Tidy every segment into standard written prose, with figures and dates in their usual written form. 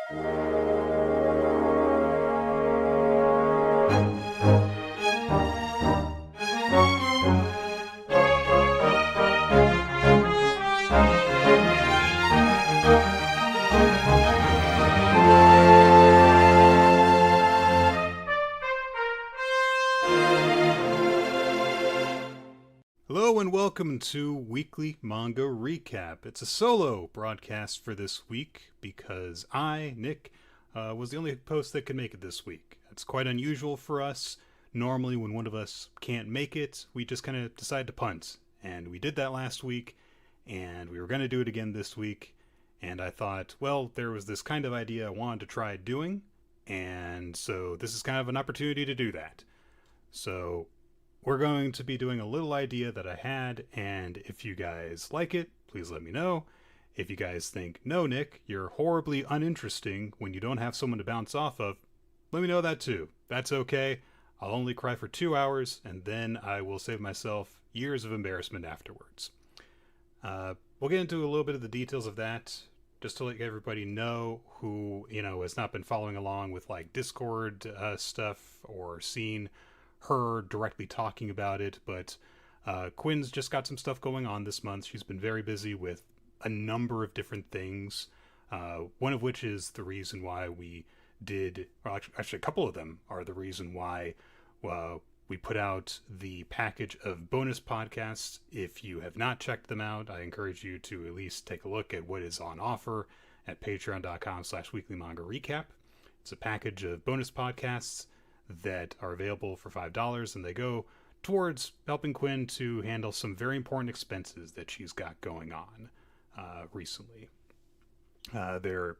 Hello and welcome to Weekly Manga Recap. It's a solo broadcast for this week because I, Nick, was the only host that could make it this week. It's quite unusual for us. Normally when one of us can't make it, we just kind of decide to punt. And we did that last week, and we were going to do it again this week. And I thought, well, there was this kind of idea I wanted to try doing, and so this is kind of an opportunity to do that. So we're going to be doing a little idea that I had, and if you guys like it, please let me know. If you guys think, no, Nick, you're horribly uninteresting when you don't have someone to bounce off of, let me know that too. That's okay. I'll only cry for 2 hours, and then I will save myself years of embarrassment afterwards. We'll get into a little bit of the details of that, just to let everybody know who, has not been following along with, Discord stuff or seen her directly talking about it, but Quinn's just got some stuff going on this month. She's been very busy with a number of different things, one of which is the reason why we did, well, actually a couple of them are the reason why we put out the package of bonus podcasts. If you have not checked them out, I encourage you to at least take a look at what is on offer at patreon.com/weeklymangarecap. It's a package of bonus podcasts that are available for $5, and they go towards helping Quinn to handle some very important expenses that she's got going on recently. There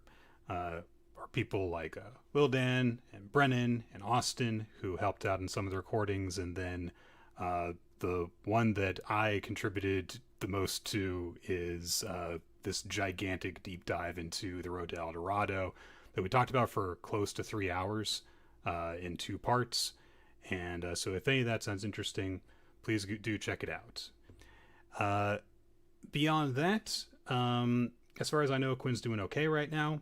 are people like Will Dan and Brennan and Austin who helped out in some of the recordings, and then the one that I contributed the most to is this gigantic deep dive into the Road to El Dorado that we talked about for close to 3 hours. In 2 parts, and so if any of that sounds interesting, please do check it out. Beyond that, as far as I know, Quinn's doing okay right now,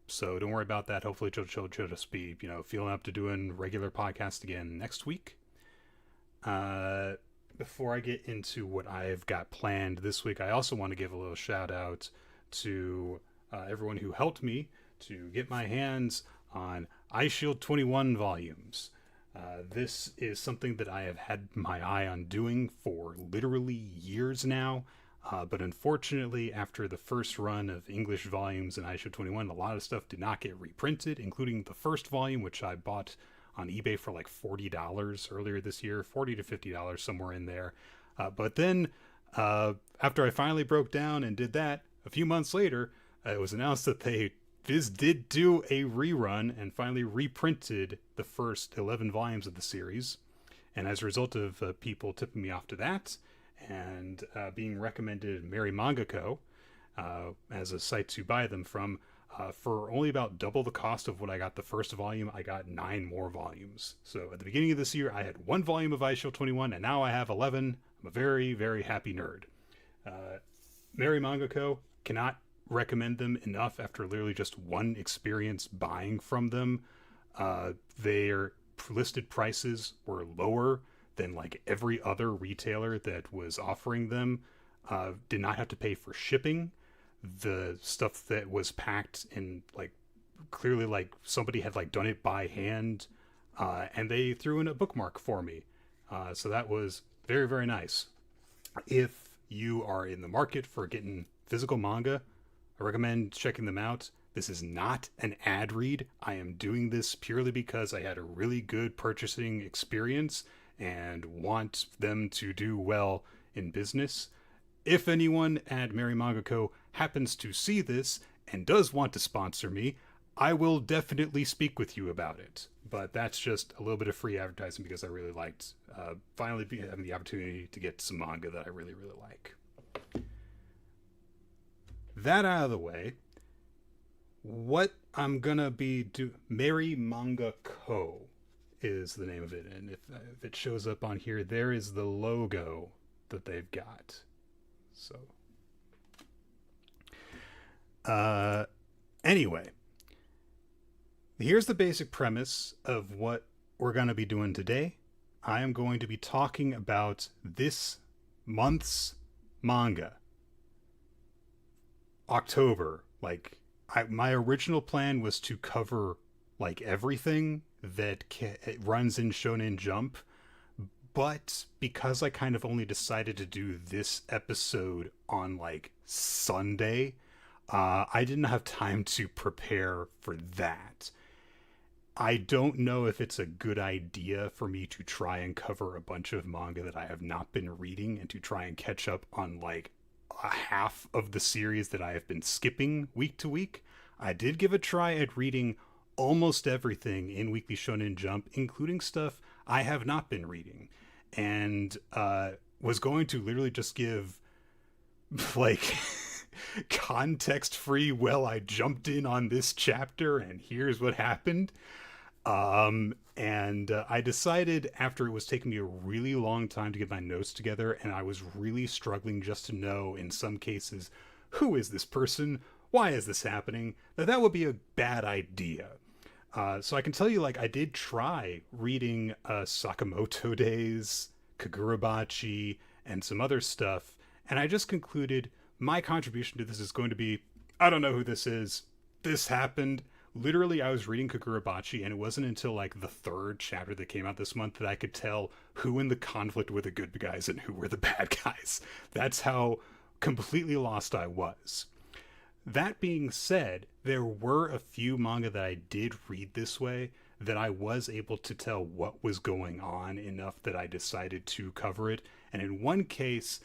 so don't worry about that. Hopefully she'll just be feeling up to doing regular podcast again next week. Before I get into what I've got planned this week, I also want to give a little shout out to everyone who helped me to get my hands on Eyeshield 21 volumes. This is something that I have had my eye on doing for literally years now, but unfortunately after the first run of English volumes in Eyeshield 21, a lot of stuff did not get reprinted, including the first volume, which I bought on eBay for like $40 earlier this year, $40 to $50, somewhere in there. But then after I finally broke down and did that, a few months later, it was announced that Viz did do a rerun and finally reprinted the first 11 volumes of the series. And as a result of people tipping me off to that and being recommended Marriagetoxin as a site to buy them from, for only about double the cost of what I got the first volume, I got 9 more volumes. So at the beginning of this year, I had 1 volume of Eyeshield 21, and now I have 11. I'm a very, very happy nerd. Marriagetoxin cannot recommend them enough after literally just one experience buying from them. Their listed prices were lower than like every other retailer that was offering them. Did not have to pay for shipping. The stuff that was packed in clearly somebody had done it by hand, and they threw in a bookmark for me. So that was very, very nice. If you are in the market for getting physical manga, I recommend checking them out. This is not an ad read. I am doing this purely because I had a really good purchasing experience and want them to do well in business. If anyone at Marriagetoxin happens to see this and does want to sponsor me, I will definitely speak with you about it. But that's just a little bit of free advertising because I really liked finally having the opportunity to get some manga that I really, really like. That out of the way, what I'm gonna be Marriagetoxin is the name of it, and if it shows up on here, there is the logo that they've got. So anyway, Here's the basic premise of what we're going to be doing today. I am going to be talking about this month's manga. October. My original plan was to cover everything that runs in Shonen Jump, but because I kind of only decided to do this episode on Sunday, I didn't have time to prepare for that. I don't know if it's a good idea for me to try and cover a bunch of manga that I have not been reading and to try and catch up on a half of the series that I have been skipping week to week. I did give a try at reading almost everything in Weekly Shonen Jump, including stuff I have not been reading, and was going to literally just give context free, well, I jumped in on this chapter and here's what happened. I decided, after it was taking me a really long time to get my notes together, and I was really struggling just to know, in some cases, who is this person? Why is this happening? That would be a bad idea. So I can tell you, I did try reading Sakamoto Days, Kagurabachi, and some other stuff, and I just concluded my contribution to this is going to be, I don't know who this is. This happened. Literally, I was reading Kagurabachi, and it wasn't until the third chapter that came out this month that I could tell who in the conflict were the good guys and who were the bad guys. That's how completely lost I was. That being said, there were a few manga that I did read this way that I was able to tell what was going on enough that I decided to cover it. And in one case,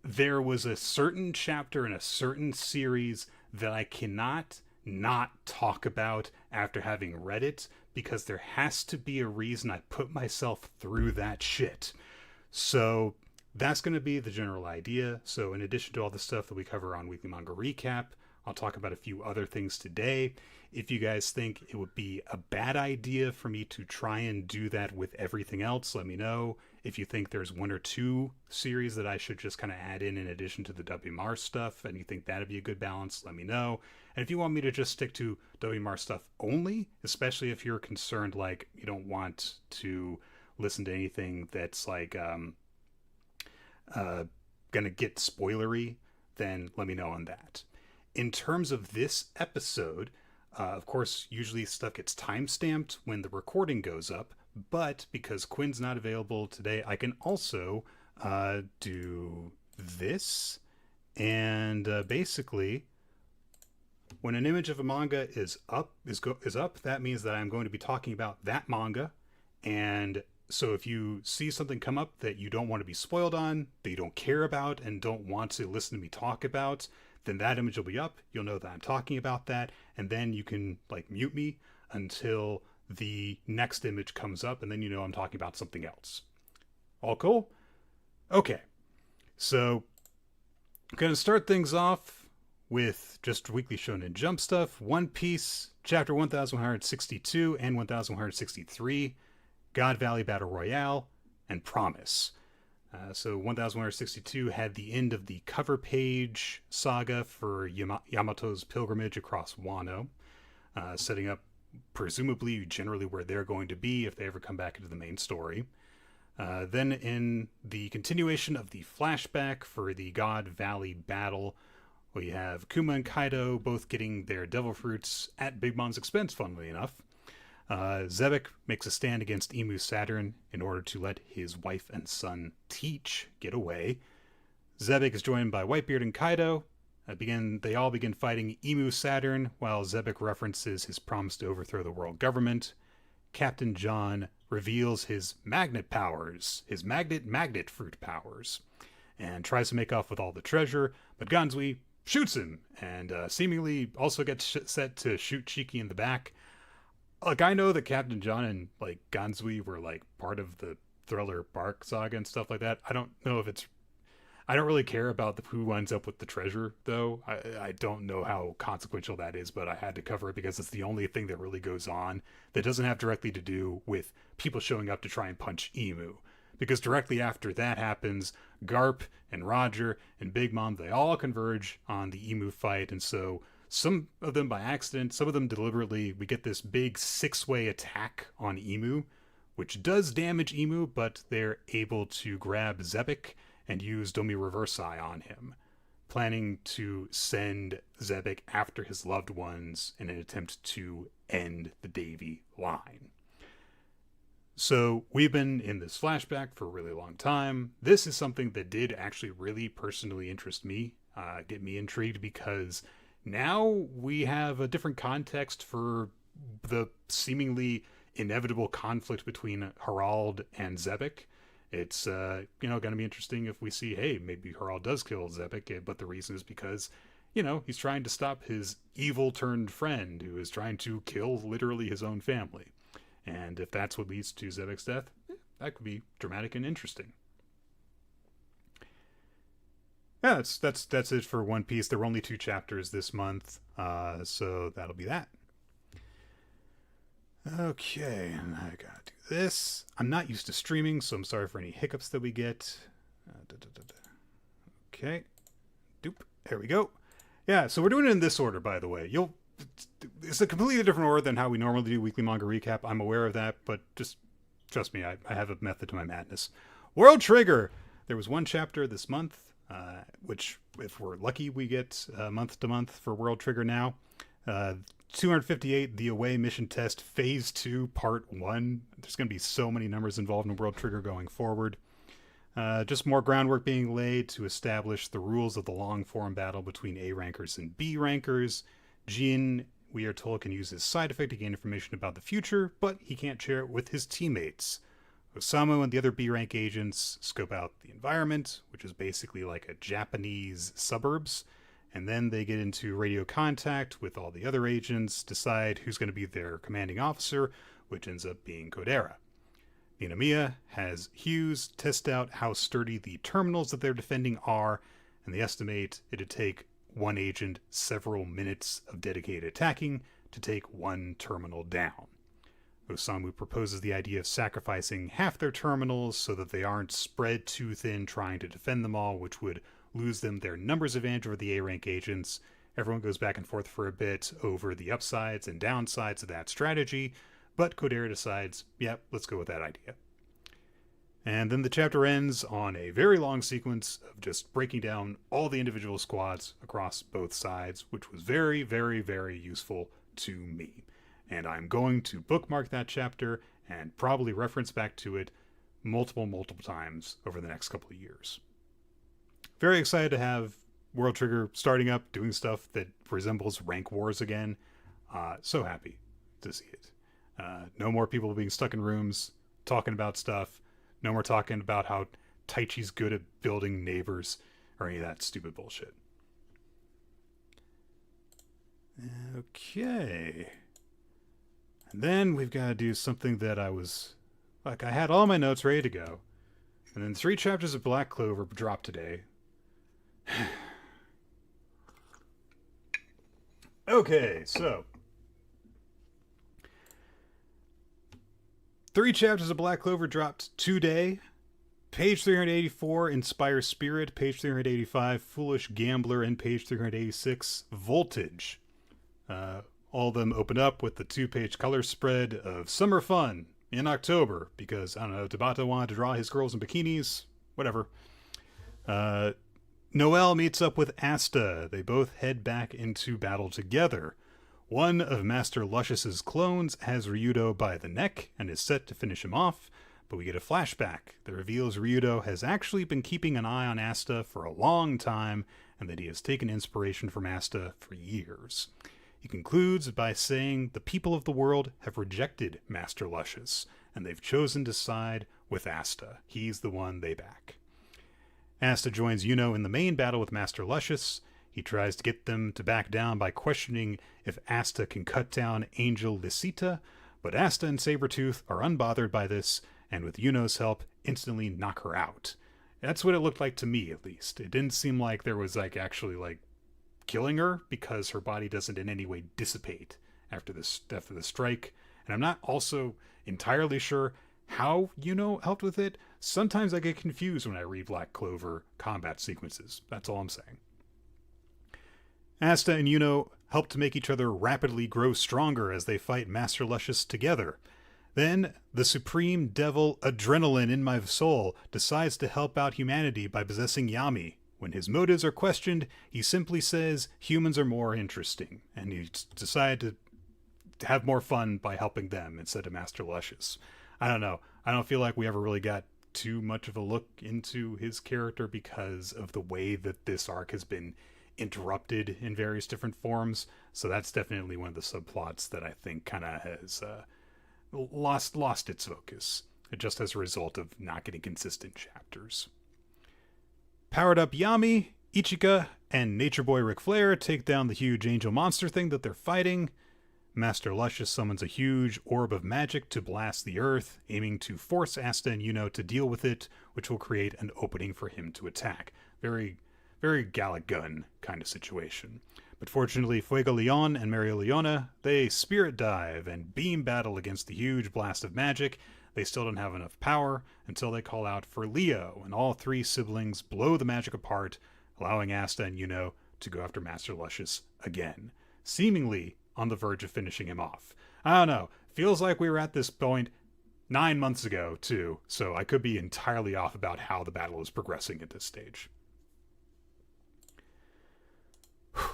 there was a certain chapter in a certain series that I cannot not talk about after having read it, because there has to be a reason I put myself through that shit. So that's going to be the general idea. So in addition to all the stuff that we cover on Weekly Manga Recap, I'll talk about a few other things today. If you guys think it would be a bad idea for me to try and do that with everything else, let me know. If you think there's one or two series that I should just kind of add in addition to the WMR stuff, and you think that'd be a good balance, let me know. And if you want me to just stick to WMR stuff only, especially if you're concerned you don't want to listen to anything that's gonna get spoilery, then let me know on that. In terms of this episode, of course, usually stuff gets timestamped when the recording goes up, but because Quinn's not available today, I can also do this. And basically, when an image of a manga is up, that means that I'm going to be talking about that manga. And so if you see something come up that you don't want to be spoiled on, that you don't care about and don't want to listen to me talk about, then that image will be up. You'll know that I'm talking about that, and then you can mute me until the next image comes up, and then you know I'm talking about something else. All cool? Okay. So I'm going to start things off with just Weekly Shonen Jump stuff. One Piece, Chapter 1162 and 1163, God Valley Battle Royale, and Promise. So 1162 had the end of the cover page saga for Yamato's pilgrimage across Wano, setting up presumably generally where they're going to be if they ever come back into the main story. Then in the continuation of the flashback for the God Valley battle, we have Kuma and Kaido both getting their devil fruits at Big Mom's expense, funnily enough. Zebek makes a stand against Emu Saturn in order to let his wife and son Teach get away. Zebek is joined by Whitebeard and Kaido. They all begin fighting Emu Saturn, while Zebek references his promise to overthrow the world government. Captain John reveals his magnet powers, his magnet fruit powers, and tries to make off with all the treasure, but Ganzui shoots him, and seemingly also gets set to shoot Shiki in the back. I know that Captain John and Ganzui were part of the Thriller Bark saga and stuff like that. I don't know if it's I don't really care about who ends up with the treasure, though. I don't know how consequential that is, but I had to cover it because it's the only thing that really goes on that doesn't have directly to do with people showing up to try and punch Emu. Because directly after that happens, Garp and Roger and Big Mom, they all converge on the Emu fight, and so Some of them by accident, some of them deliberately. We get this big 6-way attack on Emu, which does damage Emu, but they're able to grab Zebek and use Domi Reversi on him, planning to send Zebek after his loved ones in an attempt to end the Davy line. So we've been in this flashback for a really long time. This is something that did actually really personally interest me, get me intrigued, because now we have a different context for the seemingly inevitable conflict between Harald and Zebek. It's going to be interesting if we see, hey, maybe Harald does kill Zebek, but the reason is because, he's trying to stop his evil-turned friend who is trying to kill literally his own family. And if that's what leads to Zebek's death, that could be dramatic and interesting. Yeah, that's it for One Piece. There were only 2 chapters this month, so that'll be that. Okay, and I gotta do this. I'm not used to streaming, so I'm sorry for any hiccups that we get. Okay, doop. There we go. Yeah, so we're doing it in this order, by the way. It's a completely different order than how we normally do weekly manga recap. I'm aware of that, but just trust me, I have a method to my madness. World Trigger! There was 1 chapter this month, which, if we're lucky, we get month to month for World Trigger now. 258, The Away Mission Test, Phase 2, Part 1. There's going to be so many numbers involved in World Trigger going forward. Just more groundwork being laid to establish the rules of the long-form battle between A rankers and B rankers. Jin, we are told, can use his side effect to gain information about the future, but he can't share it with his teammates. Osamu and the other B-rank agents scope out the environment, which is basically like a Japanese suburbs, and then they get into radio contact with all the other agents, decide who's going to be their commanding officer, which ends up being Kodera. Minamiya has Hughes test out how sturdy the terminals that they're defending are, and they estimate it'd take 1 agent several minutes of dedicated attacking to take 1 terminal down. Osamu proposes the idea of sacrificing half their terminals so that they aren't spread too thin trying to defend them all, which would lose them their numbers advantage over the A-rank agents. Everyone goes back and forth for a bit over the upsides and downsides of that strategy, but Kodera decides, yeah, let's go with that idea. And then the chapter ends on a very long sequence of just breaking down all the individual squads across both sides, which was very, very, very useful to me. And I'm going to bookmark that chapter and probably reference back to it multiple times over the next couple of years. Very excited to have World Trigger starting up, doing stuff that resembles rank wars again. So happy to see it. No more people being stuck in rooms, talking about stuff. No more talking about how Taichi's good at building neighbors or any of that stupid bullshit. Okay. And then we've got to do something that I had all my notes ready to go. And then 3 chapters of Black Clover dropped today. Okay, so 3 chapters of Black Clover dropped today. Page 384, Inspire Spirit. Page 385, Foolish Gambler. And page 386, Voltage. All of them open up with the 2-page color spread of summer fun in October. Because, I don't know, Tabata wanted to draw his girls in bikinis. Whatever. Noelle meets up with Asta. They both head back into battle together. One of Master Luscious's clones has Ryudo by the neck and is set to finish him off, but we get a flashback that reveals Ryudo has actually been keeping an eye on Asta for a long time and that he has taken inspiration from Asta for years. He concludes by saying the people of the world have rejected Master Luscious and they've chosen to side with Asta. He's the one they back. Asta joins Yuno in the main battle with Master Luscious. He tries to get them to back down by questioning if Asta can cut down Angel Lisita, but Asta and Sabretooth are unbothered by this, and with Yuno's help, instantly knock her out. That's what it looked like to me, at least. It didn't seem like there was actually killing her, because her body doesn't in any way dissipate after the strike. And I'm not also entirely sure how Yuno helped with it. Sometimes I get confused when I read Black Clover combat sequences. That's all I'm saying. Asta and Yuno help to make each other rapidly grow stronger as they fight Master Luscious together. Then, the supreme devil Adrenaline in my soul decides to help out humanity by possessing Yami. When his motives are questioned, he simply says humans are more interesting, and he decided to have more fun by helping them instead of Master Luscious. I don't know. I don't feel like we ever really got too much of a look into his character because of the way that this arc has been interrupted in various different forms. So that's definitely one of the subplots that I think kind of has lost its focus, just as a result of not getting consistent chapters. Powered up Yami, Ichika, and Nature Boy Ric Flair take down the huge angel monster thing that they're fighting. Master Luscious summons a huge orb of magic to blast the earth, aiming to force Asta and Yuno to deal with it, which will create an opening for him to attack. Very, very Gallic Gun kind of situation. But fortunately, Fuego Leon and Maria Leona, they spirit dive and beam battle against the huge blast of magic. They still don't have enough power until they call out for Leo, and all three siblings blow the magic apart, allowing Asta and Yuno to go after Master Luscious again, seemingly on the verge of finishing him off. I don't know. Feels like we were at this point 9 months ago, too, so I could be entirely off about how the battle is progressing at this stage.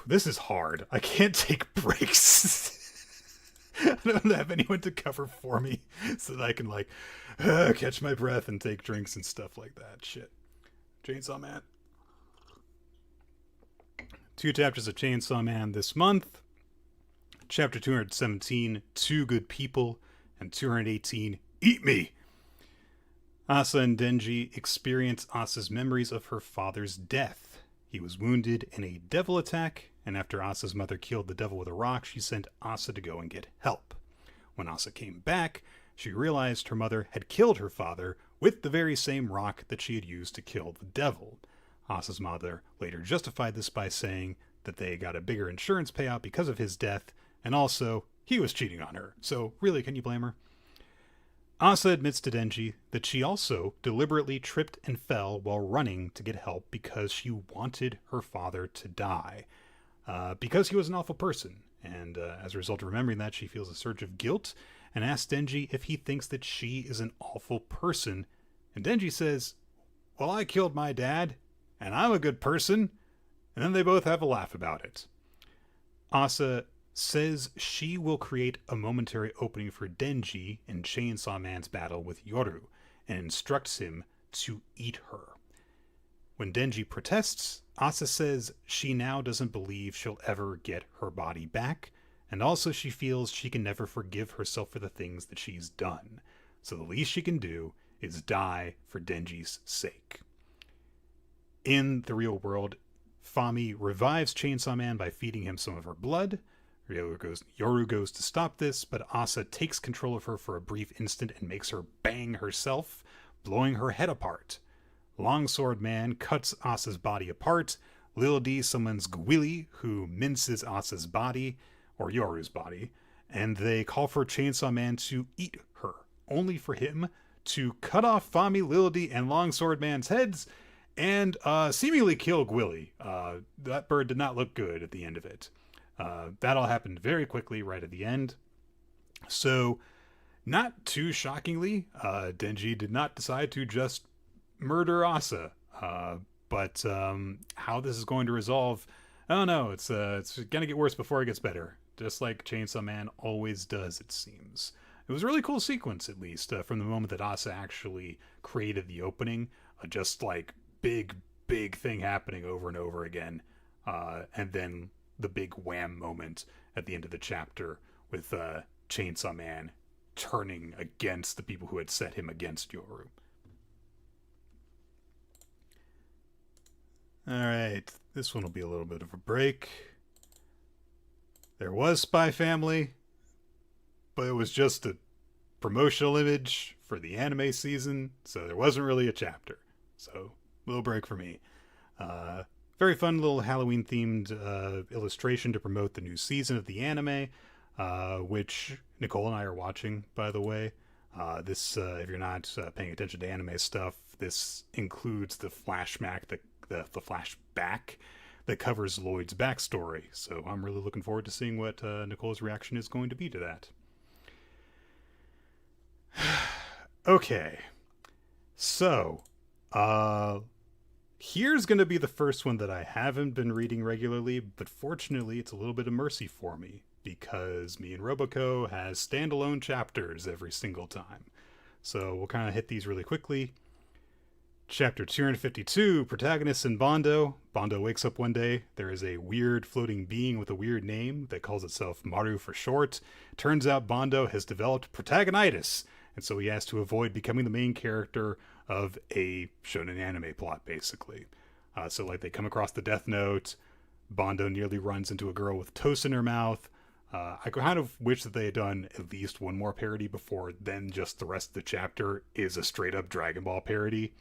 This is hard. I can't take breaks. I don't have anyone to cover for me so that I can, catch my breath and take drinks and stuff like that. Shit. Chainsaw Man. 2 chapters of Chainsaw Man this month. Chapter 217, Two Good People, and 218, Eat Me! Asa and Denji experience Asa's memories of her father's death. He was wounded in a devil attack, and after Asa's mother killed the devil with a rock, she sent Asa to go and get help. When Asa came back, she realized her mother had killed her father with the very same rock that she had used to kill the devil. Asa's mother later justified this by saying that they got a bigger insurance payout because of his death, and also, he was cheating on her, so really, can you blame her? Asa admits to Denji that she also deliberately tripped and fell while running to get help because she wanted her father to die. Because he was an awful person, and as a result of remembering that, she feels a surge of guilt and asks Denji if he thinks that she is an awful person. And Denji says, "Well, I killed my dad, and I'm a good person," and then they both have a laugh about it. Asa says she will create a momentary opening for Denji in Chainsaw Man's battle with Yoru, and instructs him to eat her. When Denji protests, Asa says she now doesn't believe she'll ever get her body back, and also she feels she can never forgive herself for the things that she's done, so the least she can do is die for Denji's sake. In the real world, Fami revives Chainsaw Man by feeding him some of her blood. Yoru goes to stop this, but Asa takes control of her for a brief instant and makes her bang herself, blowing her head apart. Longsword Man cuts Asa's body apart. Lil D summons Gwili, who minces Asa's body, or Yoru's body, and they call for Chainsaw Man to eat her, only for him to cut off Fami, Lil D, and Longsword Man's heads, and seemingly kill Gwili. That bird did not look good at the end of it. That all happened very quickly right at the end. So, not too shockingly, Denji did not decide to just murder Asa. But how this is going to resolve, I don't know. It's going to get worse before it gets better. Just like Chainsaw Man always does, it seems. It was a really cool sequence, at least, from the moment that Asa actually created the opening. Just like big thing happening over and over again. And then the big wham moment at the end of the chapter with Chainsaw Man turning against the people who had set him against Yoru. Alright, this one will be a little bit of a break. There was Spy Family, but it was just a promotional image for the anime season, so there wasn't really a chapter. So, little break for me. Very fun little Halloween-themed illustration to promote the new season of the anime, which Nicole and I are watching, by the way. This, if you're not paying attention to anime stuff, this includes the flashback, the flashback that covers Lloyd's backstory. So I'm really looking forward to seeing what Nicole's reaction is going to be to that. Okay. So, here's going to be the first one that I haven't been reading regularly, but fortunately it's a little bit of mercy for me, because me and Roboco has standalone chapters every single time. So we'll kind of hit these really quickly. Chapter 252, Protagonist and Bondo. Bondo wakes up one day. There is a weird floating being with a weird name that calls itself Maru for short. Turns out Bondo has developed protagonitis, and so he has to avoid becoming the main character of a shonen anime plot, basically. So like they come across the Death Note. Bondo nearly runs into a girl with toast in her mouth. I kind of wish that they had done at least one more parody before then just the rest of the chapter is a straight up Dragon Ball parody.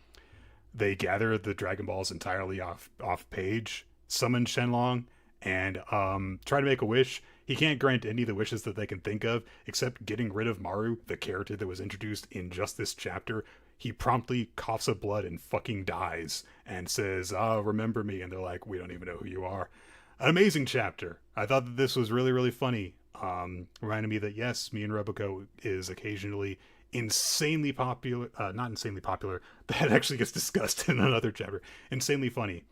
They gather the Dragon Balls entirely off page, summon Shenlong, and try to make a wish. He can't grant any of the wishes that they can think of, except getting rid of Maru, the character that was introduced in just this chapter. He promptly coughs up blood and fucking dies, and says, remember me, and they're like, we don't even know who you are. An amazing chapter. I thought that this was really, really funny. Reminded me that, yes, me and Roboco is occasionally insanely popular, not insanely popular, that actually gets discussed in another chapter. Insanely funny.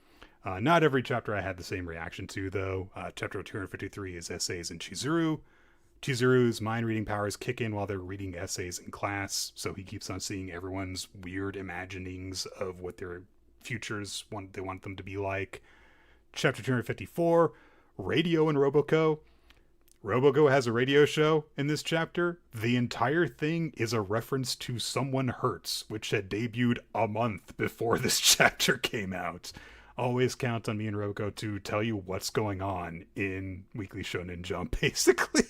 Not every chapter I had the same reaction to, though. Chapter 253 is Essays in Chizuru. Chizuru's mind reading powers kick in while they're reading essays in class, so he keeps on seeing everyone's weird imaginings of what their futures they want them to be like. Chapter 254, Radio and Roboco. Roboco has a radio show in this chapter. The entire thing is a reference to Someone Hertz, which had debuted a month before this chapter came out. Always count on me and Roboco to tell you what's going on in Weekly Shonen Jump, basically.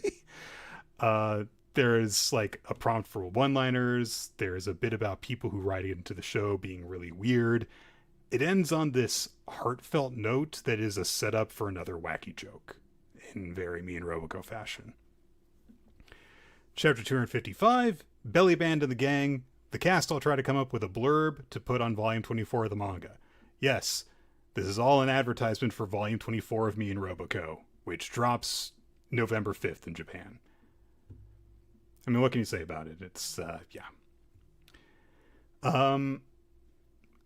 There's like a prompt for one-liners. There's a bit about people who write into the show being really weird. It ends on this heartfelt note that is a setup for another wacky joke in very me and Roboco fashion. Chapter 255, Belly Band and the Gang. The cast all try to come up with a blurb to put on volume 24 of the manga. Yes, this is all an advertisement for volume 24 of me and Roboco, which drops November 5th in Japan. I mean, what can you say about it? It's, yeah.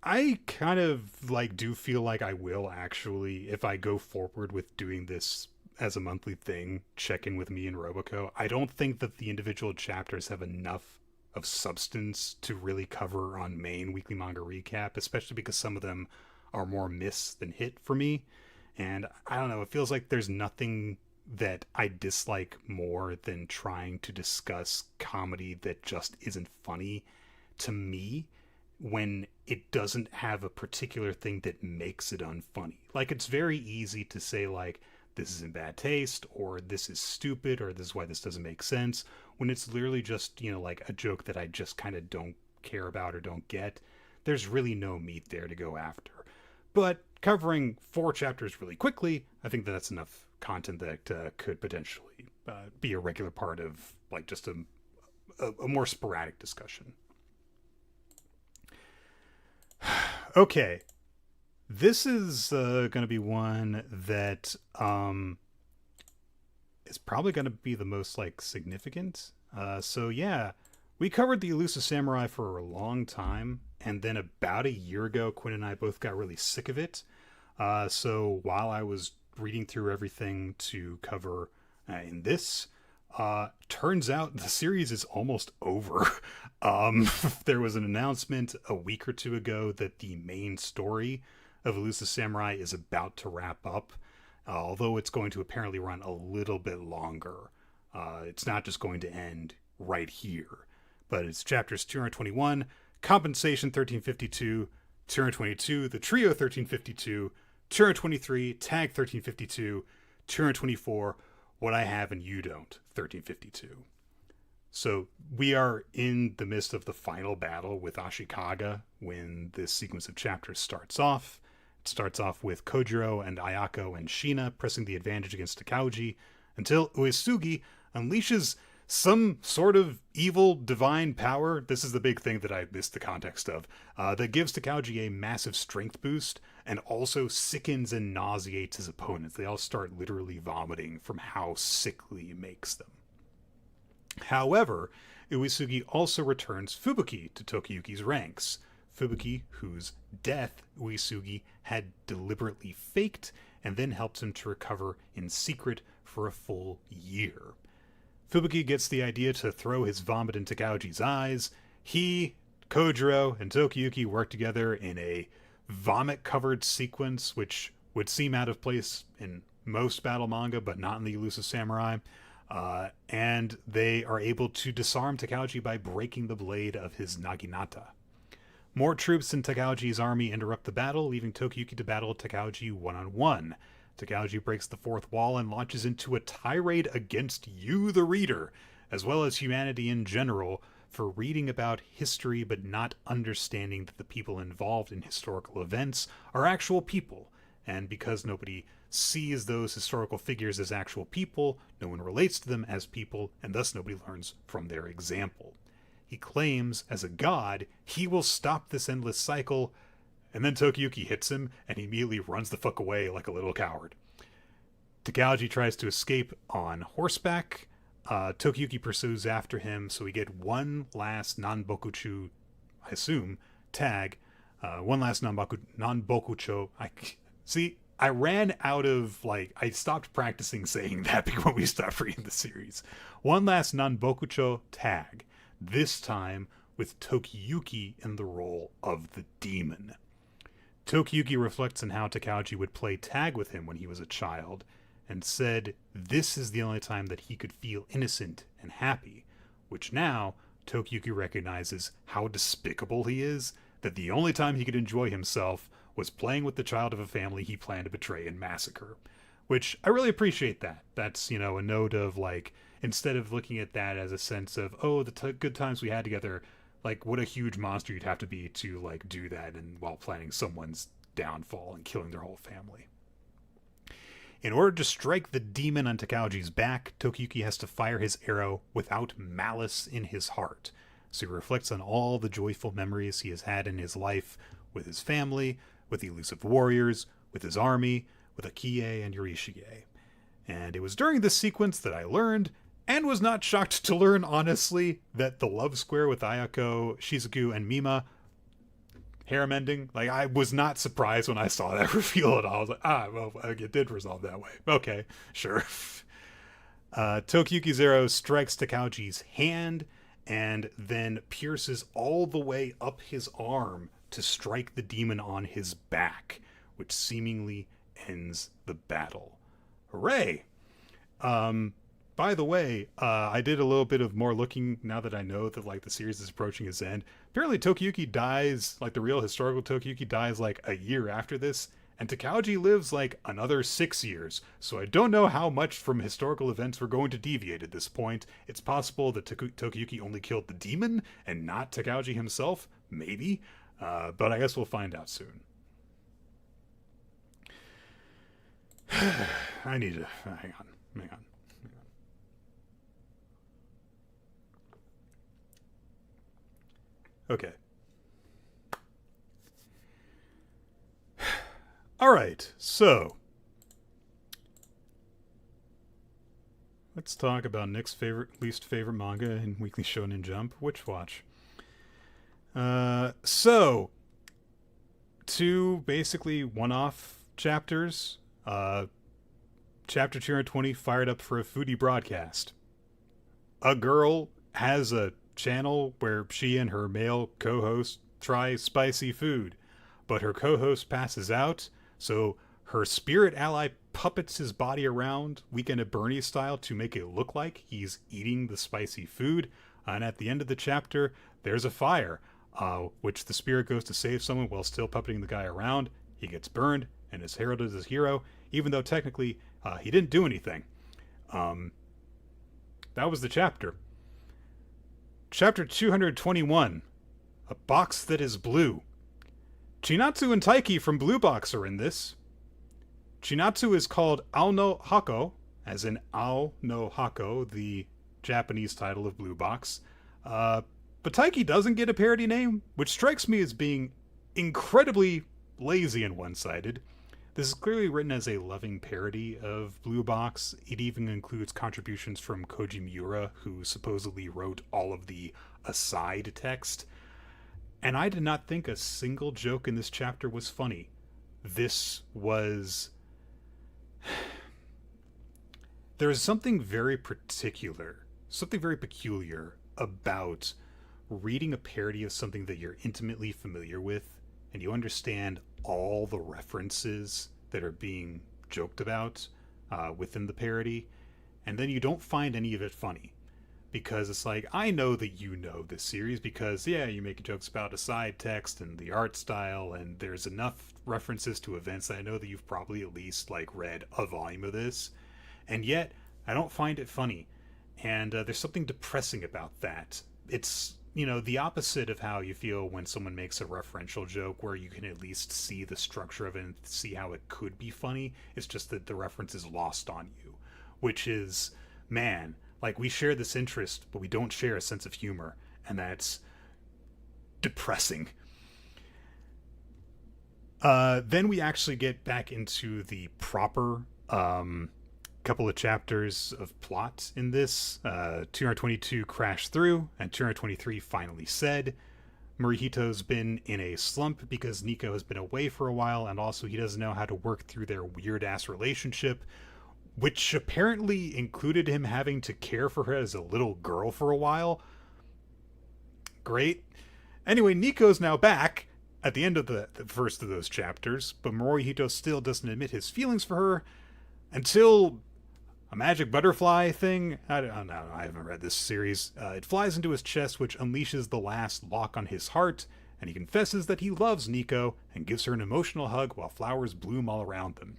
I kind of do feel like I will actually, if I go forward with doing this as a monthly thing, check in with me and Roboco. I don't think that the individual chapters have enough of substance to really cover on main weekly manga recap, especially because some of them are more miss than hit for me. And I don't know, it feels like there's nothing that I dislike more than trying to discuss comedy that just isn't funny to me when it doesn't have a particular thing that makes it unfunny. Like, it's very easy to say, like, this is in bad taste, or this is stupid, or this is why this doesn't make sense, when it's literally just, like a joke that I just kind of don't care about or don't get. There's really no meat there to go after. But covering 4 chapters really quickly, I think that's enough content that could potentially be a regular part of, like, just a more sporadic discussion. Okay, this is going to be one that is probably going to be the most significant. So yeah, we covered the Elusive Samurai for a long time, and then about a year ago, Quinn and I both got really sick of it. So while I was reading through everything to cover in this, turns out the series is almost over. There was an announcement a week or two ago that the main story of Elusive Samurai is about to wrap up, although it's going to apparently run a little bit longer. It's not just going to end right here, but it's chapters 221, Compensation 1352, 222, The Trio 1352, 223, Tag 1352, 224, What I Have and You Don't 1352. So we are in the midst of the final battle with Ashikaga when this sequence of chapters starts off. It starts off with Kojiro and Ayako and Shina pressing the advantage against Takauji until Uesugi unleashes some sort of evil divine power. This is the big thing that I missed the context of. That gives Takauji a massive strength boost and also sickens and nauseates his opponents. They all start literally vomiting from how sickly it makes them. However, Uesugi also returns Fubuki to Tokiyuki's ranks. Fubuki, whose death Uesugi had deliberately faked, and then helps him to recover in secret for a full year. Fubuki gets the idea to throw his vomit in Takauji's eyes. He, Kojiro, and Tokiyuki work together in a vomit-covered sequence, which would seem out of place in most battle manga, but not in the Elusive Samurai. And they are able to disarm Takauji by breaking the blade of his naginata. More troops in Takauji's army interrupt the battle, leaving Tokiyuki to battle Takauji one-on-one. Takauji breaks the fourth wall and launches into a tirade against you, the reader, as well as humanity in general, for reading about history but not understanding that the people involved in historical events are actual people. And because nobody sees those historical figures as actual people, no one relates to them as people, and thus nobody learns from their example. He claims, as a god, he will stop this endless cycle, and then Tokiyuki hits him, and he immediately runs the fuck away like a little coward. Takauji tries to escape on horseback. Tokiyuki pursues after him, so we get one last non-bokuchu, I assume, tag. One last non-bokucho. I ran out of, I stopped practicing saying that when we stopped reading the series. One last non-bokucho tag. This time with Tokiyuki in the role of the demon. Tokiyuki reflects on how Takauji would play tag with him when he was a child, and said this is the only time that he could feel innocent and happy, which now Tokiyuki recognizes how despicable he is, that the only time he could enjoy himself was playing with the child of a family he planned to betray and massacre. Which, I really appreciate that. That's, a note of, instead of looking at that as a sense of, oh, the good times we had together, what a huge monster you'd have to be to, do that and while planning someone's downfall and killing their whole family. In order to strike the demon on Takauji's back, Tokiyuki has to fire his arrow without malice in his heart. So he reflects on all the joyful memories he has had in his life with his family, with the elusive warriors, with his army, with Akie and Yorishige. And it was during this sequence that I learned, and was not shocked to learn, honestly, that the love square with Ayako, Shizuku, and Mima, hair mending, I was not surprised when I saw that reveal at all. I was like, it did resolve that way. Okay, sure. Tokiyuki's arrow strikes Takauji's hand, and then pierces all the way up his arm to strike the demon on his back, which seemingly ends the battle. Hooray! By the way, I did a little bit of more looking now that I know that the series is approaching its end. Apparently Tokiyuki dies, the real historical Tokiyuki dies a year after this, and Takauji lives another 6 years. So I don't know how much from historical events we're going to deviate at this point. It's possible that Tokiyuki only killed the demon and not Takauji himself, maybe, but I guess we'll find out soon. I need to hang on. Okay. Alright, so let's talk about Nick's least favorite manga in Weekly Shonen Jump, Witch Watch. So, two basically one-off chapters. Chapter 220 fired up for a foodie broadcast. A girl has a channel where she and her male co-host try spicy food, but her co-host passes out, so her spirit ally puppets his body around Weekend at Bernie's style to make it look like he's eating the spicy food, and at the end of the chapter there's a fire, which the spirit goes to save someone while still puppeting the guy around. He gets burned and is heralded as hero, even though technically he didn't do anything. That was the chapter. Chapter 221, A Box That Is Blue. Chinatsu and Taiki from Blue Box are in this. Chinatsu is called Ao no Hako, as in Ao no Hako, the Japanese title of Blue Box. But Taiki doesn't get a parody name, which strikes me as being incredibly lazy and one-sided. This is clearly written as a loving parody of Blue Box. It even includes contributions from Koji Miura, who supposedly wrote all of the aside text. And I did not think a single joke in this chapter was funny. This was... There is something very particular, something very peculiar about reading a parody of something that you're intimately familiar with, and you understand all the references that are being joked about within the parody, and then you don't find any of it funny. Because it's like, I know that you know this series because, yeah, you make jokes about a side text and the art style, and there's enough references to events that I know that you've probably at least, like, read a volume of this. And yet, I don't find it funny. And there's something depressing about that. It's, you know, the opposite of how you feel when someone makes a referential joke where you can at least see the structure of it and see how it could be funny. It's just that the reference is lost on you. Which is, man... Like, we share this interest, but we don't share a sense of humor, and that's depressing. Then we actually get back into the proper couple of chapters of plot in this. 222 crashed through, and 223 finally said. Morihito's been in a slump because Nico has been away for a while, and also he doesn't know how to work through their weird-ass relationship, which apparently included him having to care for her as a little girl for a while. Great. Anyway, Nico's now back at the end of the first of those chapters, but Morihito still doesn't admit his feelings for her until a magic butterfly thing. I don't know. I haven't read this series. It flies into his chest, which unleashes the last lock on his heart, and he confesses that he loves Nico and gives her an emotional hug while flowers bloom all around them.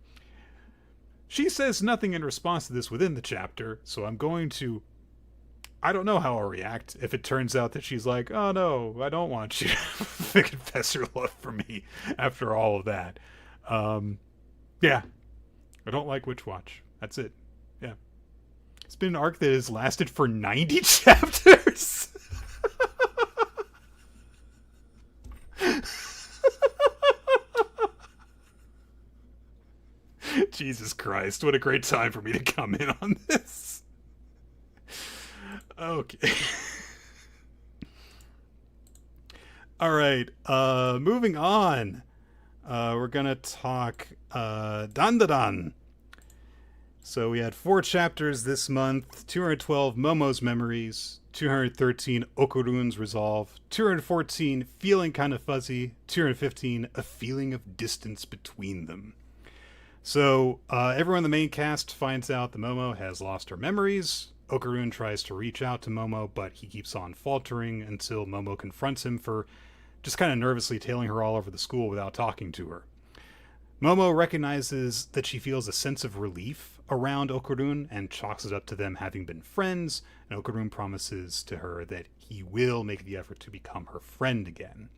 She says nothing in response to this within the chapter, so I'm going to... I don't know how I'll react if it turns out that she's like, oh no, I don't want you to confess your love for me after all of that. Yeah. I don't like Witch Watch. That's it. Yeah. It's been an arc that has lasted for 90 chapters! Jesus Christ, what a great time for me to come in on this. Okay. Alright, moving on. We're gonna talk Dandadan. So we had 4 chapters this month, 212 Momo's Memories, 213 Okurun's Resolve, 214 Feeling Kinda Fuzzy, 215 A Feeling of Distance Between Them. So, everyone in the main cast finds out that Momo has lost her memories. Okurun tries to reach out to Momo, but he keeps on faltering until Momo confronts him for just kind of nervously tailing her all over the school without talking to her. Momo recognizes that she feels a sense of relief around Okurun and chalks it up to them having been friends, and Okurun promises to her that he will make the effort to become her friend again.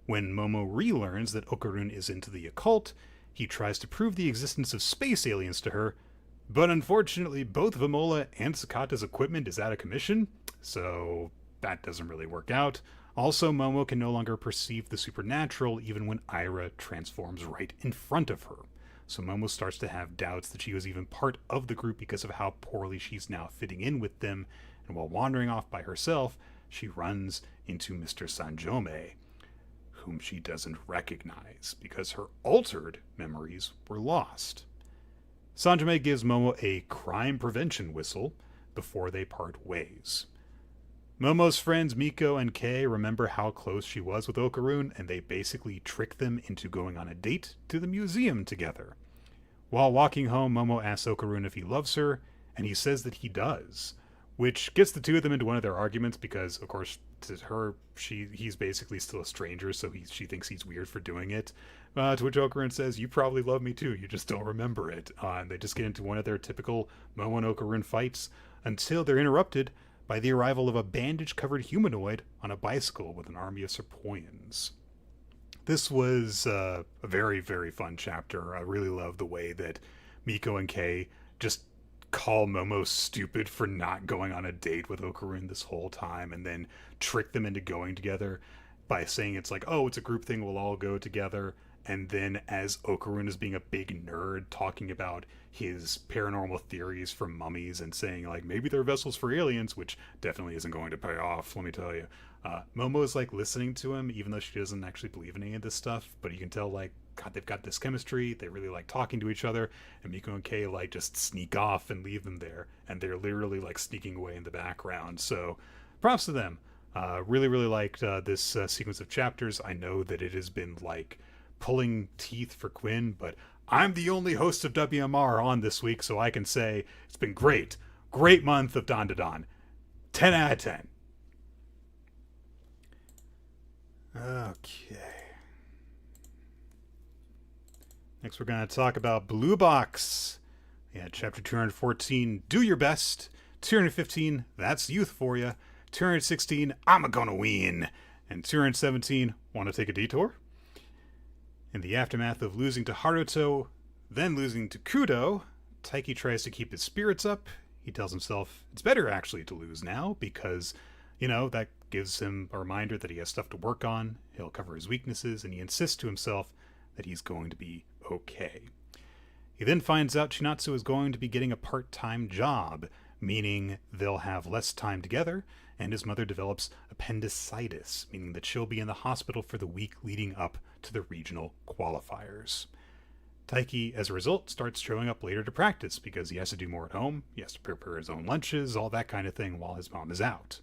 When Momo relearns that Okurun is into the occult, he tries to prove the existence of space aliens to her, but unfortunately both Vimola and Sakata's equipment is out of commission, so that doesn't really work out. Also, Momo can no longer perceive the supernatural even when Aira transforms right in front of her. So Momo starts to have doubts that she was even part of the group because of how poorly she's now fitting in with them, and while wandering off by herself, she runs into Mr. Sanjome, whom she doesn't recognize because her altered memories were lost. Sanjome gives Momo a crime prevention whistle before they part ways. Momo's friends Miko and Kei remember how close she was with Okurun, and they basically trick them into going on a date to the museum together. While walking home, Momo asks Okurun if he loves her, and he says that he does, which gets the two of them into one of their arguments because, of course, to her, he's basically still a stranger, so she thinks he's weird for doing it. To which Okurun says, you probably love me too, you just don't remember it. And they just get into one of their typical Momo and Okurun fights until they're interrupted by the arrival of a bandage-covered humanoid on a bicycle with an army of Serpoians. This was a very, very fun chapter. I really love the way that Miko and Kei just call Momo stupid for not going on a date with Okarun this whole time, and then trick them into going together by saying it's like, oh, it's a group thing, we'll all go together. And then as Okarun is being a big nerd talking about his paranormal theories from mummies and saying like maybe they're vessels for aliens, which definitely isn't going to pay off, let me tell you. Momo is like listening to him even though she doesn't actually believe in any of this stuff, but you can tell like, God, they've got this chemistry, they really like talking to each other, and Miko and Kei like just sneak off and leave them there, and they're literally like sneaking away in the background. So props to them. Really liked this sequence of chapters. I know that it has been like pulling teeth for Quinn, but I'm the only host of WMR on this week, so I can say it's been great. Great month of Dandadan. 10 out of 10. Okay. Next, we're going to talk about Blue Box. Yeah, chapter 214, Do Your Best. 215, That's Youth for You. 216, I'm gonna win. And 217, Want to take a detour? In the aftermath of losing to Haruto, then losing to Kudo, Taiki tries to keep his spirits up. He tells himself it's better actually to lose now because, you know, that gives him a reminder that he has stuff to work on. He'll cover his weaknesses, and he insists to himself that he's going to be okay. He then finds out Chinatsu is going to be getting a part-time job, meaning they'll have less time together, and his mother develops appendicitis, meaning that she'll be in the hospital for the week leading up to the regional qualifiers. Taiki, as a result, starts showing up later to practice because he has to do more at home, he has to prepare his own lunches, all that kind of thing while his mom is out.